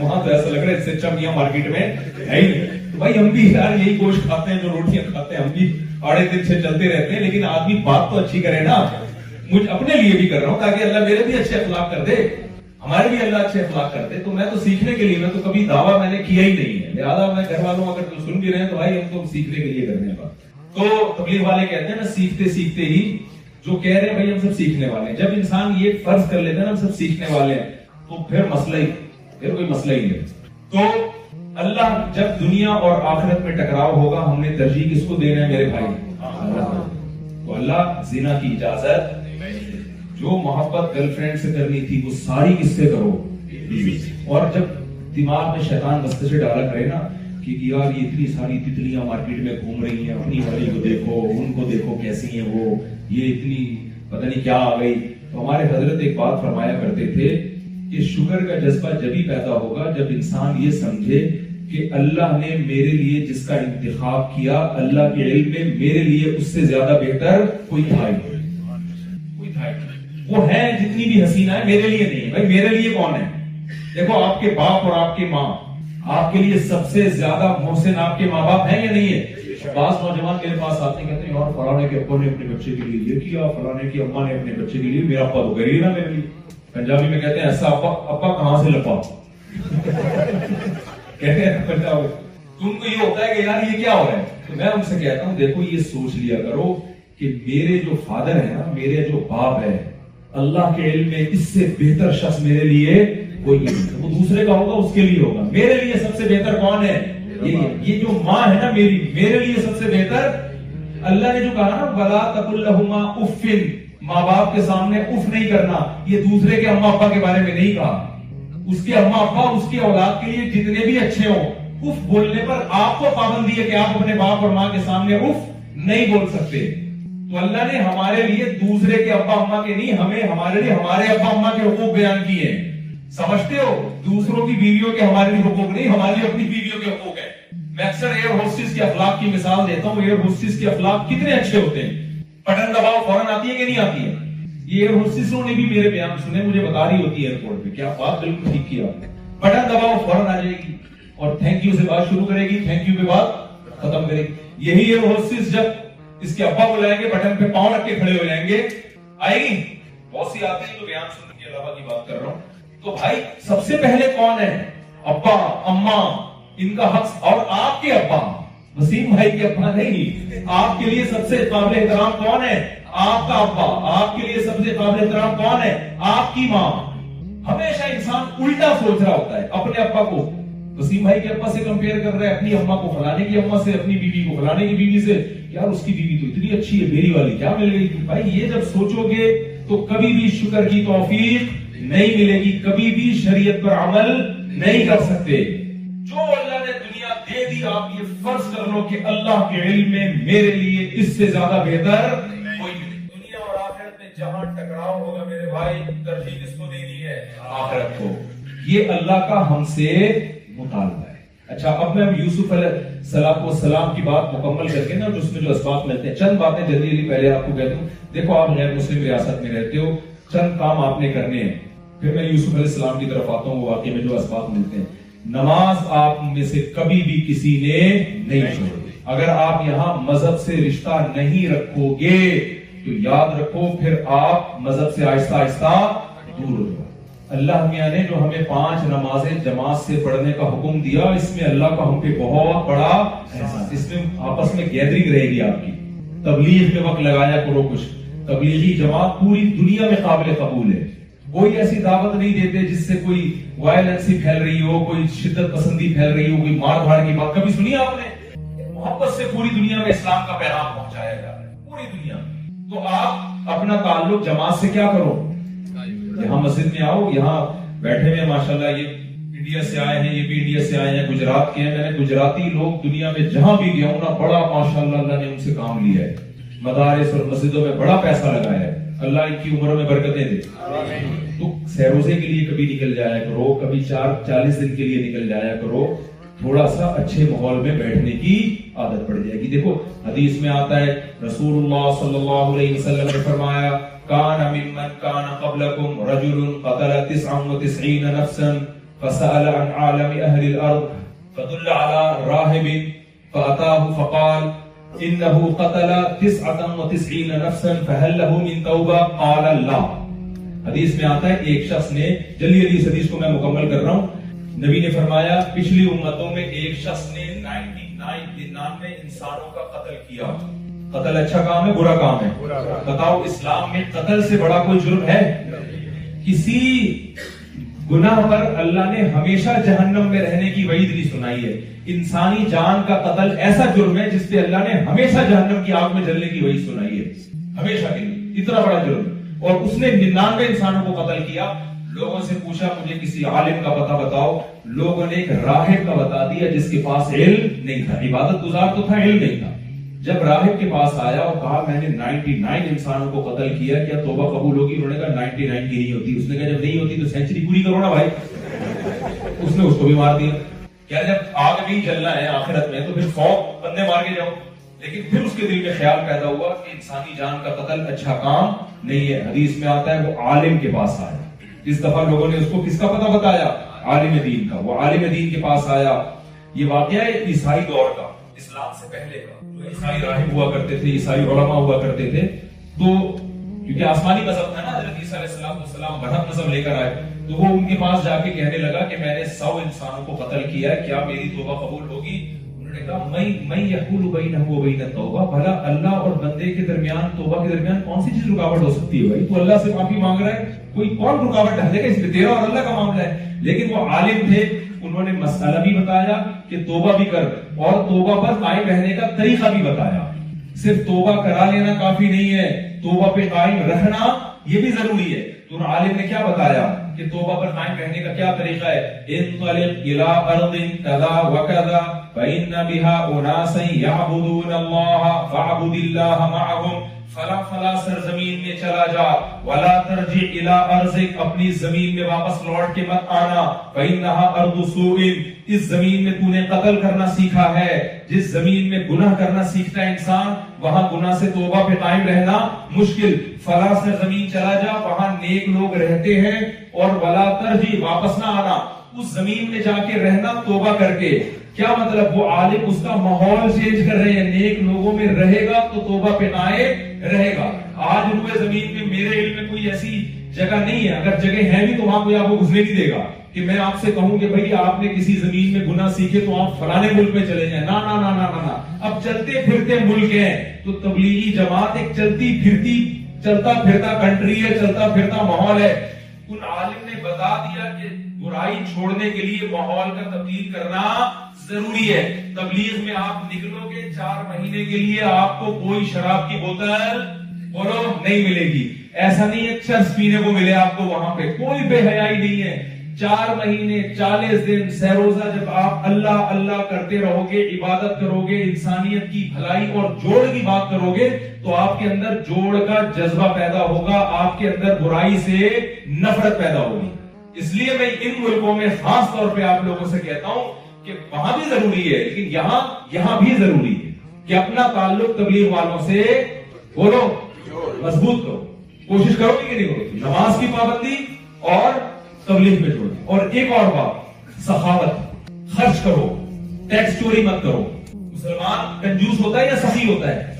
وہاں تو ایسا لگ رہا ہے اس سے اچھا میاں مارکیٹ میں ہے ہی نہیں. تو بھائی ہم بھی یار یہی گوشت کھاتے ہیں جو روٹیاں کھاتے ہیں, ہم بھی آڑے دن سے چلتے رہتے ہیں, لیکن آدمی بات تو اچھی کرے نا. مجھ اپنے لیے بھی کر رہا ہوں تاکہ اللہ میرے بھی اچھے اخلاق کر دے, ہمارے بھی اللہ اچھے اخلاق کر دے. تو میں تو سیکھنے کے لیے, میں تو کبھی دعویٰ میں نے کیا ہی نہیں ہے, لہٰذا میں گھر والوں اگر تو سن بھی رہے ہیں تو بھائی ہم تو سیکھنے کے لیے کرنے کا. تو تبلیغ والے کہتے ہیں نا سیکھتے سیکھتے ہی, جو کہہ رہے ہیں بھائی ہم سب سیکھنے والے ہیں. جب انسان یہ فرض کر لیتا ہے نا ہم سب سیکھنے والے ہیں, تو پھر کوئی مسئلہ ہی نہیں. تو اللہ جب دنیا اور آخرت میں ٹکراؤ ہوگا, ہم نے ترجیح کس کو دینا ہے میرے بھائی؟ تو اللہ زنا کی اجازت, جو محبت گرل فرینڈ سے کرنی تھی وہ ساری کس سے کرو, بیوی سے. اور جب دماغ میں شیطان بستے سے ڈالا کرے نا کہ یار یہ اتنی ساری تتلیاں مارکیٹ میں گھوم رہی ہیں, اپنی والی کو دیکھو, ان کو دیکھو کیسی ہیں وہ, یہ اتنی پتہ نہیں کیا آ گئی. تو ہمارے حضرت ایک بات فرمایا کرتے تھے کہ شکر کا جذبہ جبھی پیدا ہوگا جب انسان یہ سمجھے کہ اللہ نے میرے لیے جس کا انتخاب کیا, اللہ کے علم میں میرے لیے اس سے زیادہ بہتر کوئی تھا ہی نہیں. وہ ہے جتنی بھی حسینہ ہے میرے لیے نہیں. بھائی میرے لیے کون ہے؟ دیکھو آپ کے باپ اور آپ کی ماں, آپ کے لیے سب سے زیادہ محسن آپ کے ماں باپ ہیں یا نہیں ہے؟ بعض نوجوان میرے پاس آتے ہیں کہتے ہیں یار فلانے کے ابا نے اپنے بچے کے لیے یہ کیا, فلانے کی اماں نے اپنے بچے کے لیے, میرا ابا تو غریب نا میرے لیے. پنجابی میں کہتے ہیں ایسا ابا کہاں سے لپا کہتے ہیں پنجاب. تم کو یہ ہوتا ہے کہ یار یہ کیا ہو رہا ہے. تو میں ان سے کہتا ہوں دیکھو یہ سوچ لیا کرو کہ میرے جو فادر ہے نا, میرے جو باپ ہے, اللہ کے علم میں اس سے بہتر شخص میرے لیے کوئی نہیں. وہ دوسرے کا ہوگا اس کے لیے ہوگا, میرے لیے سب سے بہتر کون ہے؟ یہ جو ماں ہے نا میری, میرے لیے سب سے بہتر. اللہ نے جو کہا نا وَلَا تَقُلْ لَهُمَا اُفٍّ, ماں باپ کے سامنے اف نہیں کرنا, یہ دوسرے کے اماں ابا کے بارے میں نہیں کہا. اس کے اماں ابا اس کی اولاد کے لیے جتنے بھی اچھے ہوں, اف بولنے پر آپ کو پابندی ہے کہ آپ اپنے باپ اور ماں کے سامنے اف نہیں بول سکتے. تو اللہ نے ہمارے لیے دوسرے کے ابا اما کے نہیں, ہمیں ہمارے لیے ہمارے ابا اما کے حقوق بیان کیے ہیں. سمجھتے ہو, دوسروں کی بیویوں کے ہمارے لیے حقوق نہیں, ہمارے لیے اپنی بیویوں کے حقوق ہیں. میں اکثر ایئر ہوسٹس کے اخلاق کی مثال دیتا ہوں. ایئر ہوسٹس کے اخلاق کتنے اچھے ہوتے ہیں. بٹن دباؤ فوراً آتی ہے کہ نہیں آتی ہے. یہ ایئر ہوسٹسوں نے بھی میرے بیان سنے, مجھے بتا رہی ہوتی ہے ایئرپورٹ پہ, کیا بات بالکل ٹھیک کیا, بٹن دباؤ فوراً آ جائے گی اور تھینک یو سے بات شروع کرے گی, تھینک یو پہ بات ختم کرے گی. یہی ایئر ہوسٹس جب اس کے ابا کو لائیں گے, بٹن پہ پاؤں رکھ کے کھڑے ہو جائیں گے, آئے گی. بہت سی آتے ہیں تو بیان سننے کے علاوہ کی بات کر رہا ہوں. تو بھائی سب سے پہلے کون ہے؟ ابا اماں, ان کا حق. اور آپ کے ابا, وسیم بھائی کے ابا نہیں, آپ کے لیے سب سے قابل احترام کون ہے؟ آپ کا ابا. آپ کے لیے سب سے قابل احترام کون ہے؟ آپ کی ماں. ہمیشہ انسان الٹا سوچ رہا ہوتا ہے, اپنے ابا کو وسیم بھائی کے ابا سے کمپیئر کر رہا ہے, اپنی اماں کو فلانے کی اماں سے, اپنی بیوی کو فلانے کی بیوی سے. یار اس کی بیوی تو اتنی اچھی ہے, میری والی کیا مل گئی. بھائی یہ جب سوچو گے تو کبھی بھی شکر کی توفیق نہیں ملے گی, کبھی بھی شریعت پر عمل نہیں کر سکتے. جو اللہ نے دنیا دے دی, آپ یہ فرض کر لو کہ اللہ کے علم میں میرے لیے اس سے زیادہ بہتر کوئی نہیں. دنیا اور آخرت میں جہاں ٹکراؤ ہوگا میرے بھائی, ترجیح کس کو دینی ہے؟ آخرت کو. یہ اللہ کا ہم سے مطالبہ ہے. اچھا اب میں یوسف علیہ السلام کی بات مکمل کر کے نا, اس میں جو اسباق ملتے ہیں, چند باتیں جلدی جلدی پہلے آپ کو کہتا ہوں. دیکھو آپ غیر مسلم ریاست میں رہتے ہو, چند کام آپ نے کرنے ہیں, پھر میں یوسف علیہ السلام کی طرف آتا ہوں. وہ واقعے میں جو اسباق ملتے ہیں, نماز آپ میں سے کبھی بھی کسی نے نہیں چھوڑی. اگر آپ یہاں مذہب سے رشتہ نہیں رکھو گے تو یاد رکھو پھر آپ مذہب سے آہستہ آہستہ دور ہو جاؤ. اللہ میاں نے جو ہمیں 5 نمازیں جماعت سے پڑھنے کا حکم دیا, اس میں اللہ کا ہم پہ بہت بڑا احسان. اس میں آپس میں گیدرنگ رہے گی آپ کی. تبلیغ کے وقت لگایا کرو کچھ. تبلیغی جماعت پوری دنیا میں قابل قبول ہے. کوئی ایسی دعوت نہیں دیتے جس سے کوئی وائلنسی پھیل رہی ہو, کوئی شدت پسندی پھیل رہی ہو, کوئی مار دھاڑ کی بات کبھی سنی آپ نے؟ محبت سے پوری دنیا میں اسلام کا پیغام پہنچایا جا رہا ہے, پوری دنیا میں. تو آپ اپنا تعلق جماعت سے کیا کرو, یہاں مسجد میں آؤ, یہاں بیٹھے ہوئے ماشاءاللہ یہ انڈیا سے آئے ہیں, یہ بھی انڈیا سے آئے ہیں, گجرات کے ہیں. میں نے گجراتی لوگ دنیا میں جہاں بھی گیا ہوں نا, بڑا ماشاءاللہ اللہ نے ان سے کام لیا ہے. مدارس اور مسجدوں میں بڑا پیسہ لگایا ہے. اللہ ان کی عمروں میں برکتیں دے. تو سیروزے کے لیے کبھی نکل جایا کرو, کبھی 40 دن کے لیے نکل جایا کرو. تھوڑا سا اچھے ماحول میں بیٹھنے کی عادت پڑ جائے گی. دیکھو حدیث میں آتا ہے, رسول اللہ صلی اللہ علیہ وسلم نے فرمایا كان ممن كان قبلكم رجل قتل 99 نفسا فسأل عن عالم أهل الأرض فدل على راهب فأتاه فقال إنه قتل 99 نفسا فهل له من توبة قال لا. حدیث میں آتا ہے ایک شخص نے، جلدی جلدی اس حدیث کو میں مکمل کر رہا ہوں، نبی نے فرمایا پچھلی امتوں میں ایک شخص نے 99 انسانوں کا قتل کیا. قتل اچھا کام ہے برا کام ہے؟ بتاؤ اسلام میں قتل سے بڑا کوئی جرم ہے؟ کسی گناہ پر اللہ نے ہمیشہ جہنم میں رہنے کی وعید نہیں سنائی ہے. انسانی جان کا قتل ایسا جرم ہے جس پہ اللہ نے ہمیشہ جہنم کی آگ میں جلنے کی وعید سنائی ہے، ہمیشہ کے لیے. اتنا بڑا جرم، اور اس نے 99 انسانوں کو قتل کیا. لوگوں سے پوچھا مجھے کسی عالم کا پتہ بتاؤ، لوگوں نے ایک راہب کا بتا دیا جس کے پاس علم نہیں تھا، عبادت گزار تو تھا، علم نہیں تھا. جب راہب کے پاس آیا اور کہا میں نے 99 انسانوں کو قتل کیا، کیا توبہ قبول ہوگی؟ انہوں نے کہا 99 کی نہیں ہوتی. اس نے کہا جب نہیں ہوتی تو سینچری پوری کرو نا بھائی. اس نے اس کو بھی مار دیا. کیا جب آگ نہیں جلنا ہے آخرت میں تو پھر 100 بندے مار کے جاؤ؟ لیکن پھر اس کے دل میں خیال پیدا ہوا کہ انسانی جان کا قتل اچھا کام نہیں ہے. حدیث میں آتا ہے وہ عالم کے پاس آیا. اس دفعہ لوگوں نے اس کو کس کا پتہ بتایا؟ عالم دین کا. وہ عالم دین کے پاس آیا. یہ واقعہ ہے عیسائی دور کا، اسلام سے پہلے کا. جو عیسائی راہب ہوا کرتے تھے، عیسائی علماء ہوا کرتے تھے، تو کیونکہ آسمانی مذہب تھا نا، حضرت عیسیٰ علیہ السلام برحق مذہب لے کر آئے، تو وہ ان کے پاس جا کے کہنے لگا کہ میں نے 100 انسانوں کو قتل کیا ہے، کیا میری توبہ قبول ہوگی؟ انہوں نے کہا میں یحول بینہ و بین التوبہ، بھلا اللہ اور بندے کے درمیان، توبہ کے درمیان کون سی چیز رکاوٹ ہو سکتی ہے؟ بھائی تو اللہ سے معافی مانگ رہا ہے، کوئی کون رکاوٹ ڈال دے گا؟ اس میں تیرا اور اللہ کا معاملہ ہے. لیکن وہ عالم تھے، انہوں نے مسئلہ بھی بتایا کہ توبہ بھی کر، اور توبہ پر قائم رہنے کا طریقہ بھی بتایا. صرف توبہ کرا لینا کافی نہیں ہے، توبہ پہ قائم رہنا یہ بھی ضروری ہے. تو عالم نے کیا بتایا کہ توبہ پر قائم رہنے کا کیا طریقہ ہے؟ انطلق الى ارض كذا وكذا فإن بها اناسا يعبدون الله فاعبد الله معهم. فلا سرزمین میں چلا جا، ولا ترجع الى ارضک، اپنی زمین میں واپس لوٹ کے مت آنا. فإنها ارض سوء، اس زمین میں تو نے قتل کرنا سیکھا ہے. جس زمین میں گناہ کرنا سیکھتا ہے انسان، وہاں گناہ سے توبہ پہ قائم رہنا مشکل. فلا سرزمین چلا جا، وہاں نیک لوگ رہتے ہیں. اور ولا ترجع، واپس نہ آنا، اس زمین میں جا کے رہنا توبہ کر کے. کیا مطلب؟ وہ عالم اس کا ماحول چینج کر رہے ہیں، نیک لوگوں میں رہے گا تو توبہ پہ قائم رہے گا. آج روئے زمین میں میرے علم میں کوئی ایسی جگہ نہیں ہے، اگر جگہ ہے بھی تو وہاں کوئی آپ کو گھسنے نہیں دے گا کہ میں آپ سے کہوں کہ بھائی آپ نے کسی زمین میں گناہ سیکھے تو آپ فلانے ملک میں چلے جائیں. نا نا نا نا نا. اب چلتے پھرتے ملک ہیں، تو تبلیغی جماعت ایک چلتی پھرتی، چلتا پھرتا کنٹری ہے، چلتا پھرتا ماحول ہے. ان عالم نے بتا دیا کہ برائی چھوڑنے کے لیے ماحول کا تبدیل کرنا ضروری ہے. تبلیغ میں آپ نکلو گے 4 مہینے کے لیے آپ کو کوئی شراب کی بوتل بولو نہیں ملے گی. ایسا نہیں ہے چرس پینے کو ملے آپ کو، وہاں پہ کوئی بے حیائی نہیں ہے. 4 مہینے 40 دن سہروزہ جب آپ اللہ اللہ کرتے رہو گے، عبادت کرو گے، انسانیت کی بھلائی اور جوڑ کی بات کرو گے، تو آپ کے اندر جوڑ کا جذبہ پیدا ہوگا، آپ کے اندر برائی سے نفرت پیدا ہوگی. اس لیے میں ان ملکوں میں خاص طور پہ آپ لوگوں سے کہتا ہوں کہ وہاں بھی ضروری ہے، لیکن یہاں بھی ضروری ہے کہ اپنا تعلق تبلیغ والوں سے بولو مضبوط کرو. کوشش کرو کہ نہیں کرو. نماز کی پابندی اور تبلیغ میں جوڑو. اور ایک اور بات، سخاوت، خرچ کرو، ٹیکس چوری مت کرو. مسلمان کنجوس ہوتا ہے یا سخی ہوتا ہے؟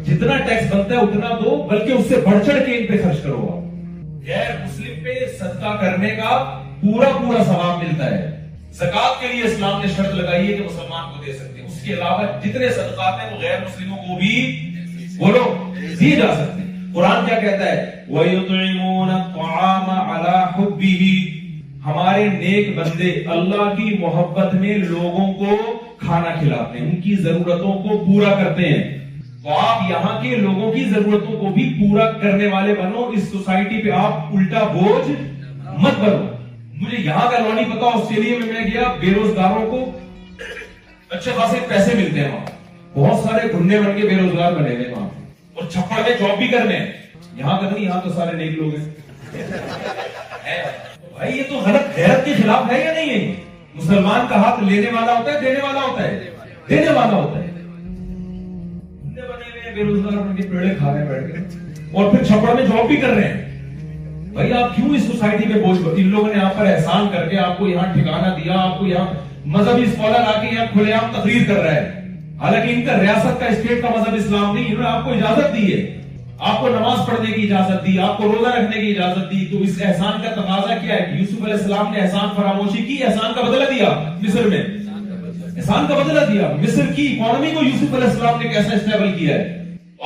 جتنا ٹیکس بنتا ہے اتنا دو، بلکہ اس سے بڑھ چڑھ کے ان پہ خرچ کرو. غیر مسلم پہ صدقہ کرنے کا پورا ثواب ملتا ہے. زکات کے لیے اسلام نے شرط لگائی ہے کہ مسلمان کو دے سکتے ہیں، اس کے علاوہ جتنے صدقات ہیں وہ غیر مسلموں کو بھی بولو دیے جا سکتے ہیں. قرآن کیا کہتا ہے؟ وَيُطْعِمُونَ الطَّعَامَ عَلَى حُبِّهِ، ہمارے نیک بندے اللہ کی محبت میں لوگوں کو کھانا کھلاتے ہیں، ان کی ضرورتوں کو پورا کرتے ہیں. تو آپ یہاں کے لوگوں کی ضرورتوں کو بھی پورا کرنے والے بنو. اس سوسائٹی پہ آپ الٹا بوجھ مت بنو. مجھے یہاں کا لو نہیں پتا، آسٹریلیا میں گیا، بے روزگاروں کو اچھے خاصے پیسے ملتے ہیں وہاں، بہت سارے گھنڈے بن کے بے روزگار بنے ہوئے وہاں، اور چھپڑ میں جاب بھی کرنے. یہاں کا نہیں، یہاں تو سارے نیک لوگ ہیں. بھائی یہ تو غلط، غیرت کے خلاف ہے یا نہیں ہے؟ مسلمان کا ہاتھ لینے والا ہوتا ہے، دینے والا ہوتا ہے، دینے والا ہوتا ہے. بے روزگار بن کے پیڑے کھا رہے بیٹھ کے. اور پھر چھپڑ میں جاب بھی کر رہے ہیں. بھائی آپ کیوں اس سوسائٹی پہ بوجھ کرتے؟ ان لوگوں نے آپ پر احسان کر کے آپ کو یہاں ٹھکانہ دیا, آپ کو یہاں مذہبی اسکالر آ کے یہاں کھلے عام تقریر کر رہا ہے, حالانکہ ان کا ریاست کا اسٹیٹ کا مذہب اسلام نہیں. انہوں نے آپ کو اجازت دی ہے, آپ کو نماز پڑھنے کی اجازت دی, آپ کو روزہ رکھنے کی اجازت دی. تو اس احسان کا تقاضا کیا ہے کہ یوسف علیہ السلام نے احسان فراموشی کی, احسان کا بدلہ دیا. مصر میں احسان کا بدلہ دیا. مصر کی اکانومی کو یوسف علیہ السلام نے کیسا اسٹیبل کیا ہے.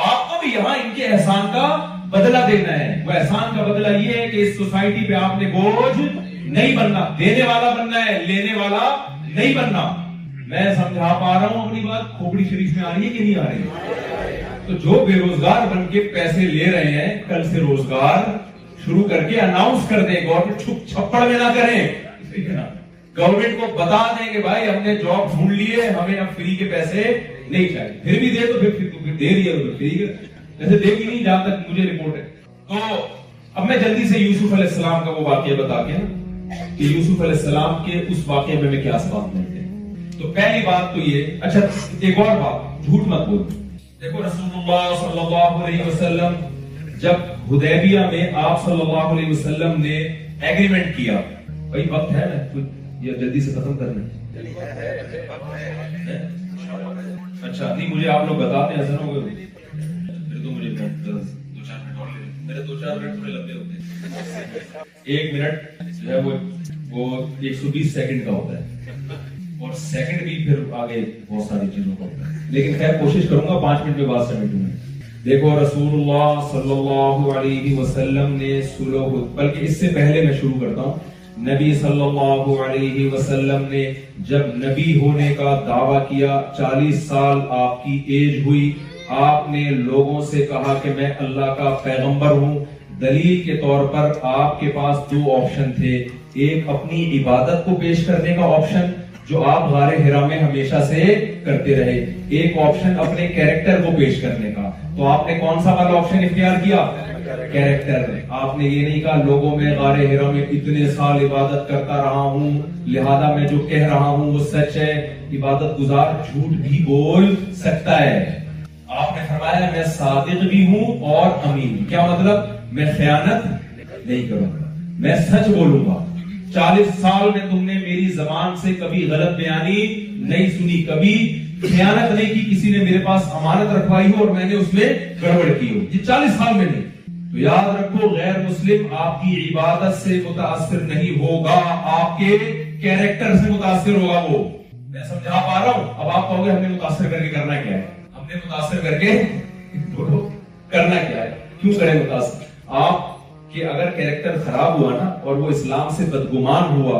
آپ کو بھی یہاں ان کے احسان کا بدلہ دینا ہے. وہ احسان کا بدلہ یہ ہے کہ اس سوسائٹی پہ آپ نے بوجھ نہیں بننا, دینے والا بننا ہے, لینے والا نہیں بننا. میں سمجھا پا رہا ہوں اپنی بات؟ کھوپڑی شریف میں آ رہی ہے کہ نہیں آ رہی ہے؟ تو جو بے روزگار بن کے پیسے لے رہے ہیں, کل سے روزگار شروع کر کے اناؤنس کر دیں. گورنمنٹ چھپڑ میں نہ کریں, گورنمنٹ کو بتا دیں کہ بھائی ہم نے جاب ڈھونڈ لیے, ہمیں اب فری کے پیسے نہیں چاہیے. پھر بھی دے تو پھر دے رہی ہے فری کے, جیسے دے گی نہیں جہاں تک مجھے رپورٹ ہے. تو اب میں جلدی سے یوسف علیہ السلام کا وہ واقعہ بتا کے کہ یوسف علیہ السلام کے اس واقعے میں کیا اسباب ملتے ہیں. تو پہلی بات تو یہ, اچھا ایک اور بات, جھوٹ مت بول. دیکھو رسول اللہ صلی اللہ علیہ وسلم جب حدیبیہ میں آپ صلی اللہ علیہ وسلم نے ایگریمنٹ کیا, بھائی وقت ہے نا یہ جلدی سے ختم کرنا. اچھا نہیں, مجھے آپ لوگ بتاتے ہیں ایسا نہ ہوگا پھر تو مجھے 2-4 منٹ اور لے, میرے 2-4 منٹ تھوڑے لمبے ہوتے ہیں. 1 منٹ جو ہے وہ 120 سیکنڈ کا ہوتا ہے, اور سیکنڈ بھی پھر آگے بہت ساری چیزوں کا ہوتا ہے. لیکن خیر کوشش کروں گا 5 منٹ میں بات سمیٹوں میں. دیکھو رسول اللہ صلی اللہ علیہ وسلم نے صلح, بلکہ اس سے پہلے میں شروع کرتا ہوں, نبی صلی اللہ علیہ وسلم نے جب نبی ہونے کا دعویٰ کیا, 40 سال آپ کی ایج ہوئی, آپ نے لوگوں سے کہا کہ میں اللہ کا پیغمبر ہوں. دلیل کے طور پر آپ کے پاس 2 آپشن تھے, ایک اپنی عبادت کو پیش کرنے کا آپشن جو آپ غار حرا میں ہمیشہ سے کرتے رہے, ایک آپشن اپنے کیریکٹر کو پیش کرنے کا. تو آپ نے کون سا والا آپشن اختیار کیا؟ کیریکٹر. آپ نے یہ نہیں کہا لوگوں میں غار حرا میں اتنے سال عبادت کرتا رہا ہوں لہذا میں جو کہہ رہا ہوں وہ سچ ہے. عبادت گزار جھوٹ بھی بول سکتا ہے. آپ نے فرمایا میں صادق بھی ہوں اور امین. کیا مطلب؟ میں خیانت نہیں کروں گا, میں سچ بولوں گا. 40 سال میں تم نے میری زبان سے کبھی غلط بیانی نہیں سنی, کبھی خیانت نہیں کی, کسی نے میرے پاس امانت رکھوائی ہو اور میں نے اس میں گڑبڑ کی ہو, یہ 40 سال میں نہیں. تو یاد رکھو غیر مسلم آپ کی عبادت سے متاثر نہیں ہوگا, آپ کے کیریکٹر سے متاثر ہوگا. وہ میں سمجھا پا رہا ہوں. اب آپ کہو گے ہم نے متاثر کر کے کرنا کیا ہے؟ ہم نے متاثر کر کے کرنا کیا ہے؟ کیوں کریں متاثر؟ آپ کہ اگر کیریکٹر خراب ہوا نا اور وہ اسلام سے بدگمان ہوا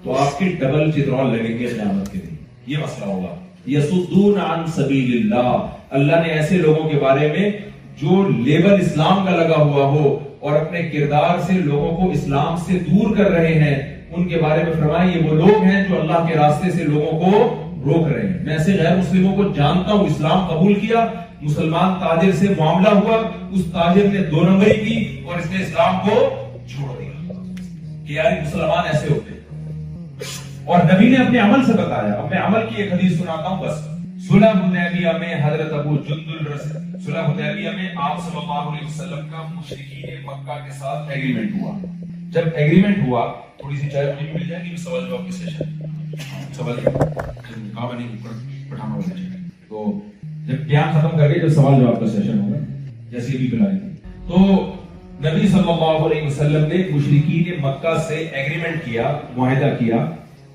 تو آپ کے ڈبل چترون لگیں گے قیامت کے دن. یہ مسئلہ ہوگا. یصدون عن سبیل اللہ, اللہ نے ایسے لوگوں کے بارے میں جو لیبل اسلام کا لگا ہوا ہو اور اپنے کردار سے لوگوں کو اسلام سے دور کر رہے ہیں, ان کے بارے میں فرمایا یہ وہ لوگ ہیں جو اللہ کے راستے سے لوگوں کو روک رہے ہیں. میں ایسے غیر مسلموں کو جانتا ہوں, اسلام قبول کیا, مسلمان تاجر سے معاملہ ہوا, اس تاجر نے 2 نمبری کی اور اس نے اسلام کو چھوڑ دیا کہ یار مسلمان ایسے ہوتے ہیں. اور نبی نے اپنے عمل سے بتایا. اب میں عمل کی ایک حدیث سناتا ہوں بس. صلح حدیبیہ میں حضرت ابو جندل صلح حدیبیہ میں آپ صلی اللہ علیہ وسلم کا مشرکین مکہ کے ساتھ ایگریمنٹ ہوا. جب ایگریمنٹ ہوا, تھوڑی سی چائے مل جائے گی, سوال جواب کے سیشن سوال کہا نہیں پڑھانا ہونا چاہیے. تو جب بیان ختم کر کے جب سوال جواب کا سیشن ہوگا جیسے بھی بلائیں گے. تو نبی صلی اللہ علیہ وسلم نے مشرکین مکہ سے ایگریمنٹ کیا, معاہدہ کیا.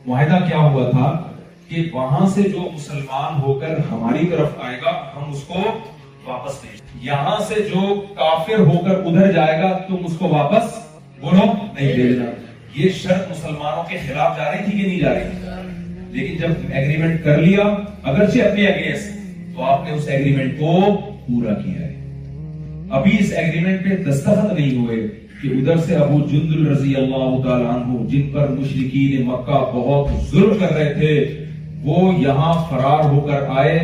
معاہدہ کیا ہوا تھا کہ وہاں سے جو مسلمان ہو کر ہماری طرف آئے گا ہم اس کو واپس دیں, یہاں سے جو کافر ہو کر ادھر جائے گا تم اس کو واپس بولو نہیں بھیجنا. یہ شرط مسلمانوں کے خلاف جا رہی تھی کہ نہیں جا رہی تھی؟ لیکن جب ایگریمنٹ کر لیا اگرچہ اپنے اگینسٹ, تو آپ نے اس ایگریمنٹ کو پورا کیا ہے. ابھی اس ایگریمنٹ پہ دستخط نہیں ہوئے کہ ادھر سے ابو جندل رضی اللہ تعالیٰ عنہ جن پر مشرکین مکہ بہت ظلم کر رہے تھے وہ یہاں فرار ہو کر آئے.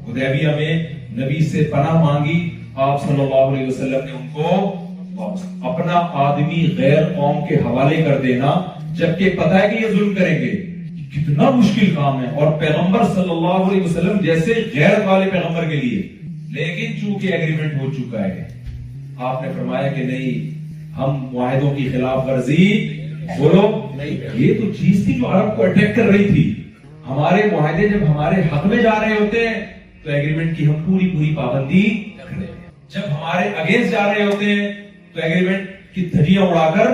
حدیبیہ میں نبی سے پناہ مانگی, آپ صلی اللہ علیہ وسلم نے ان کو اپنا آدمی غیر قوم کے حوالے کر دینا جبکہ پتہ ہے کہ یہ ظلم کریں گے, کتنا مشکل کام ہے. اور پیغمبر صلی اللہ علیہ وسلم جیسے غیرت والے پیغمبر کے لیے, لیکن چونکہ ایگریمنٹ ہو چکا ہے آپ نے فرمایا کہ نہیں ہم معاہدوں کی خلاف ورزی بولو نہیں. یہ تو چیز تھی جو عرب کو اٹیک کر رہی تھی. ہمارے معاہدے جب ہمارے حق میں جا رہے ہوتے ہیں تو ایگریمنٹ کی ہم پوری پابندی کرتے ہیں. جب ہمارے اگینسٹ جا رہے ہوتے ہیں تو ایگریمنٹ کی دھجیاں اڑا کر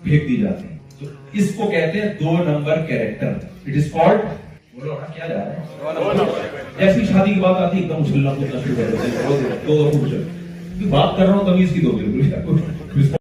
پھینک دی جاتی ہیں. تو اس کو کہتے ہیں 2 number character. It is called بولو کیا جا رہا ہے. جیسی شادی کی بات آتی ہے ایک دم مسلم کو شروع کر دیتے ہیں. بات کر رہا ہوں تمیز کی دو بالکل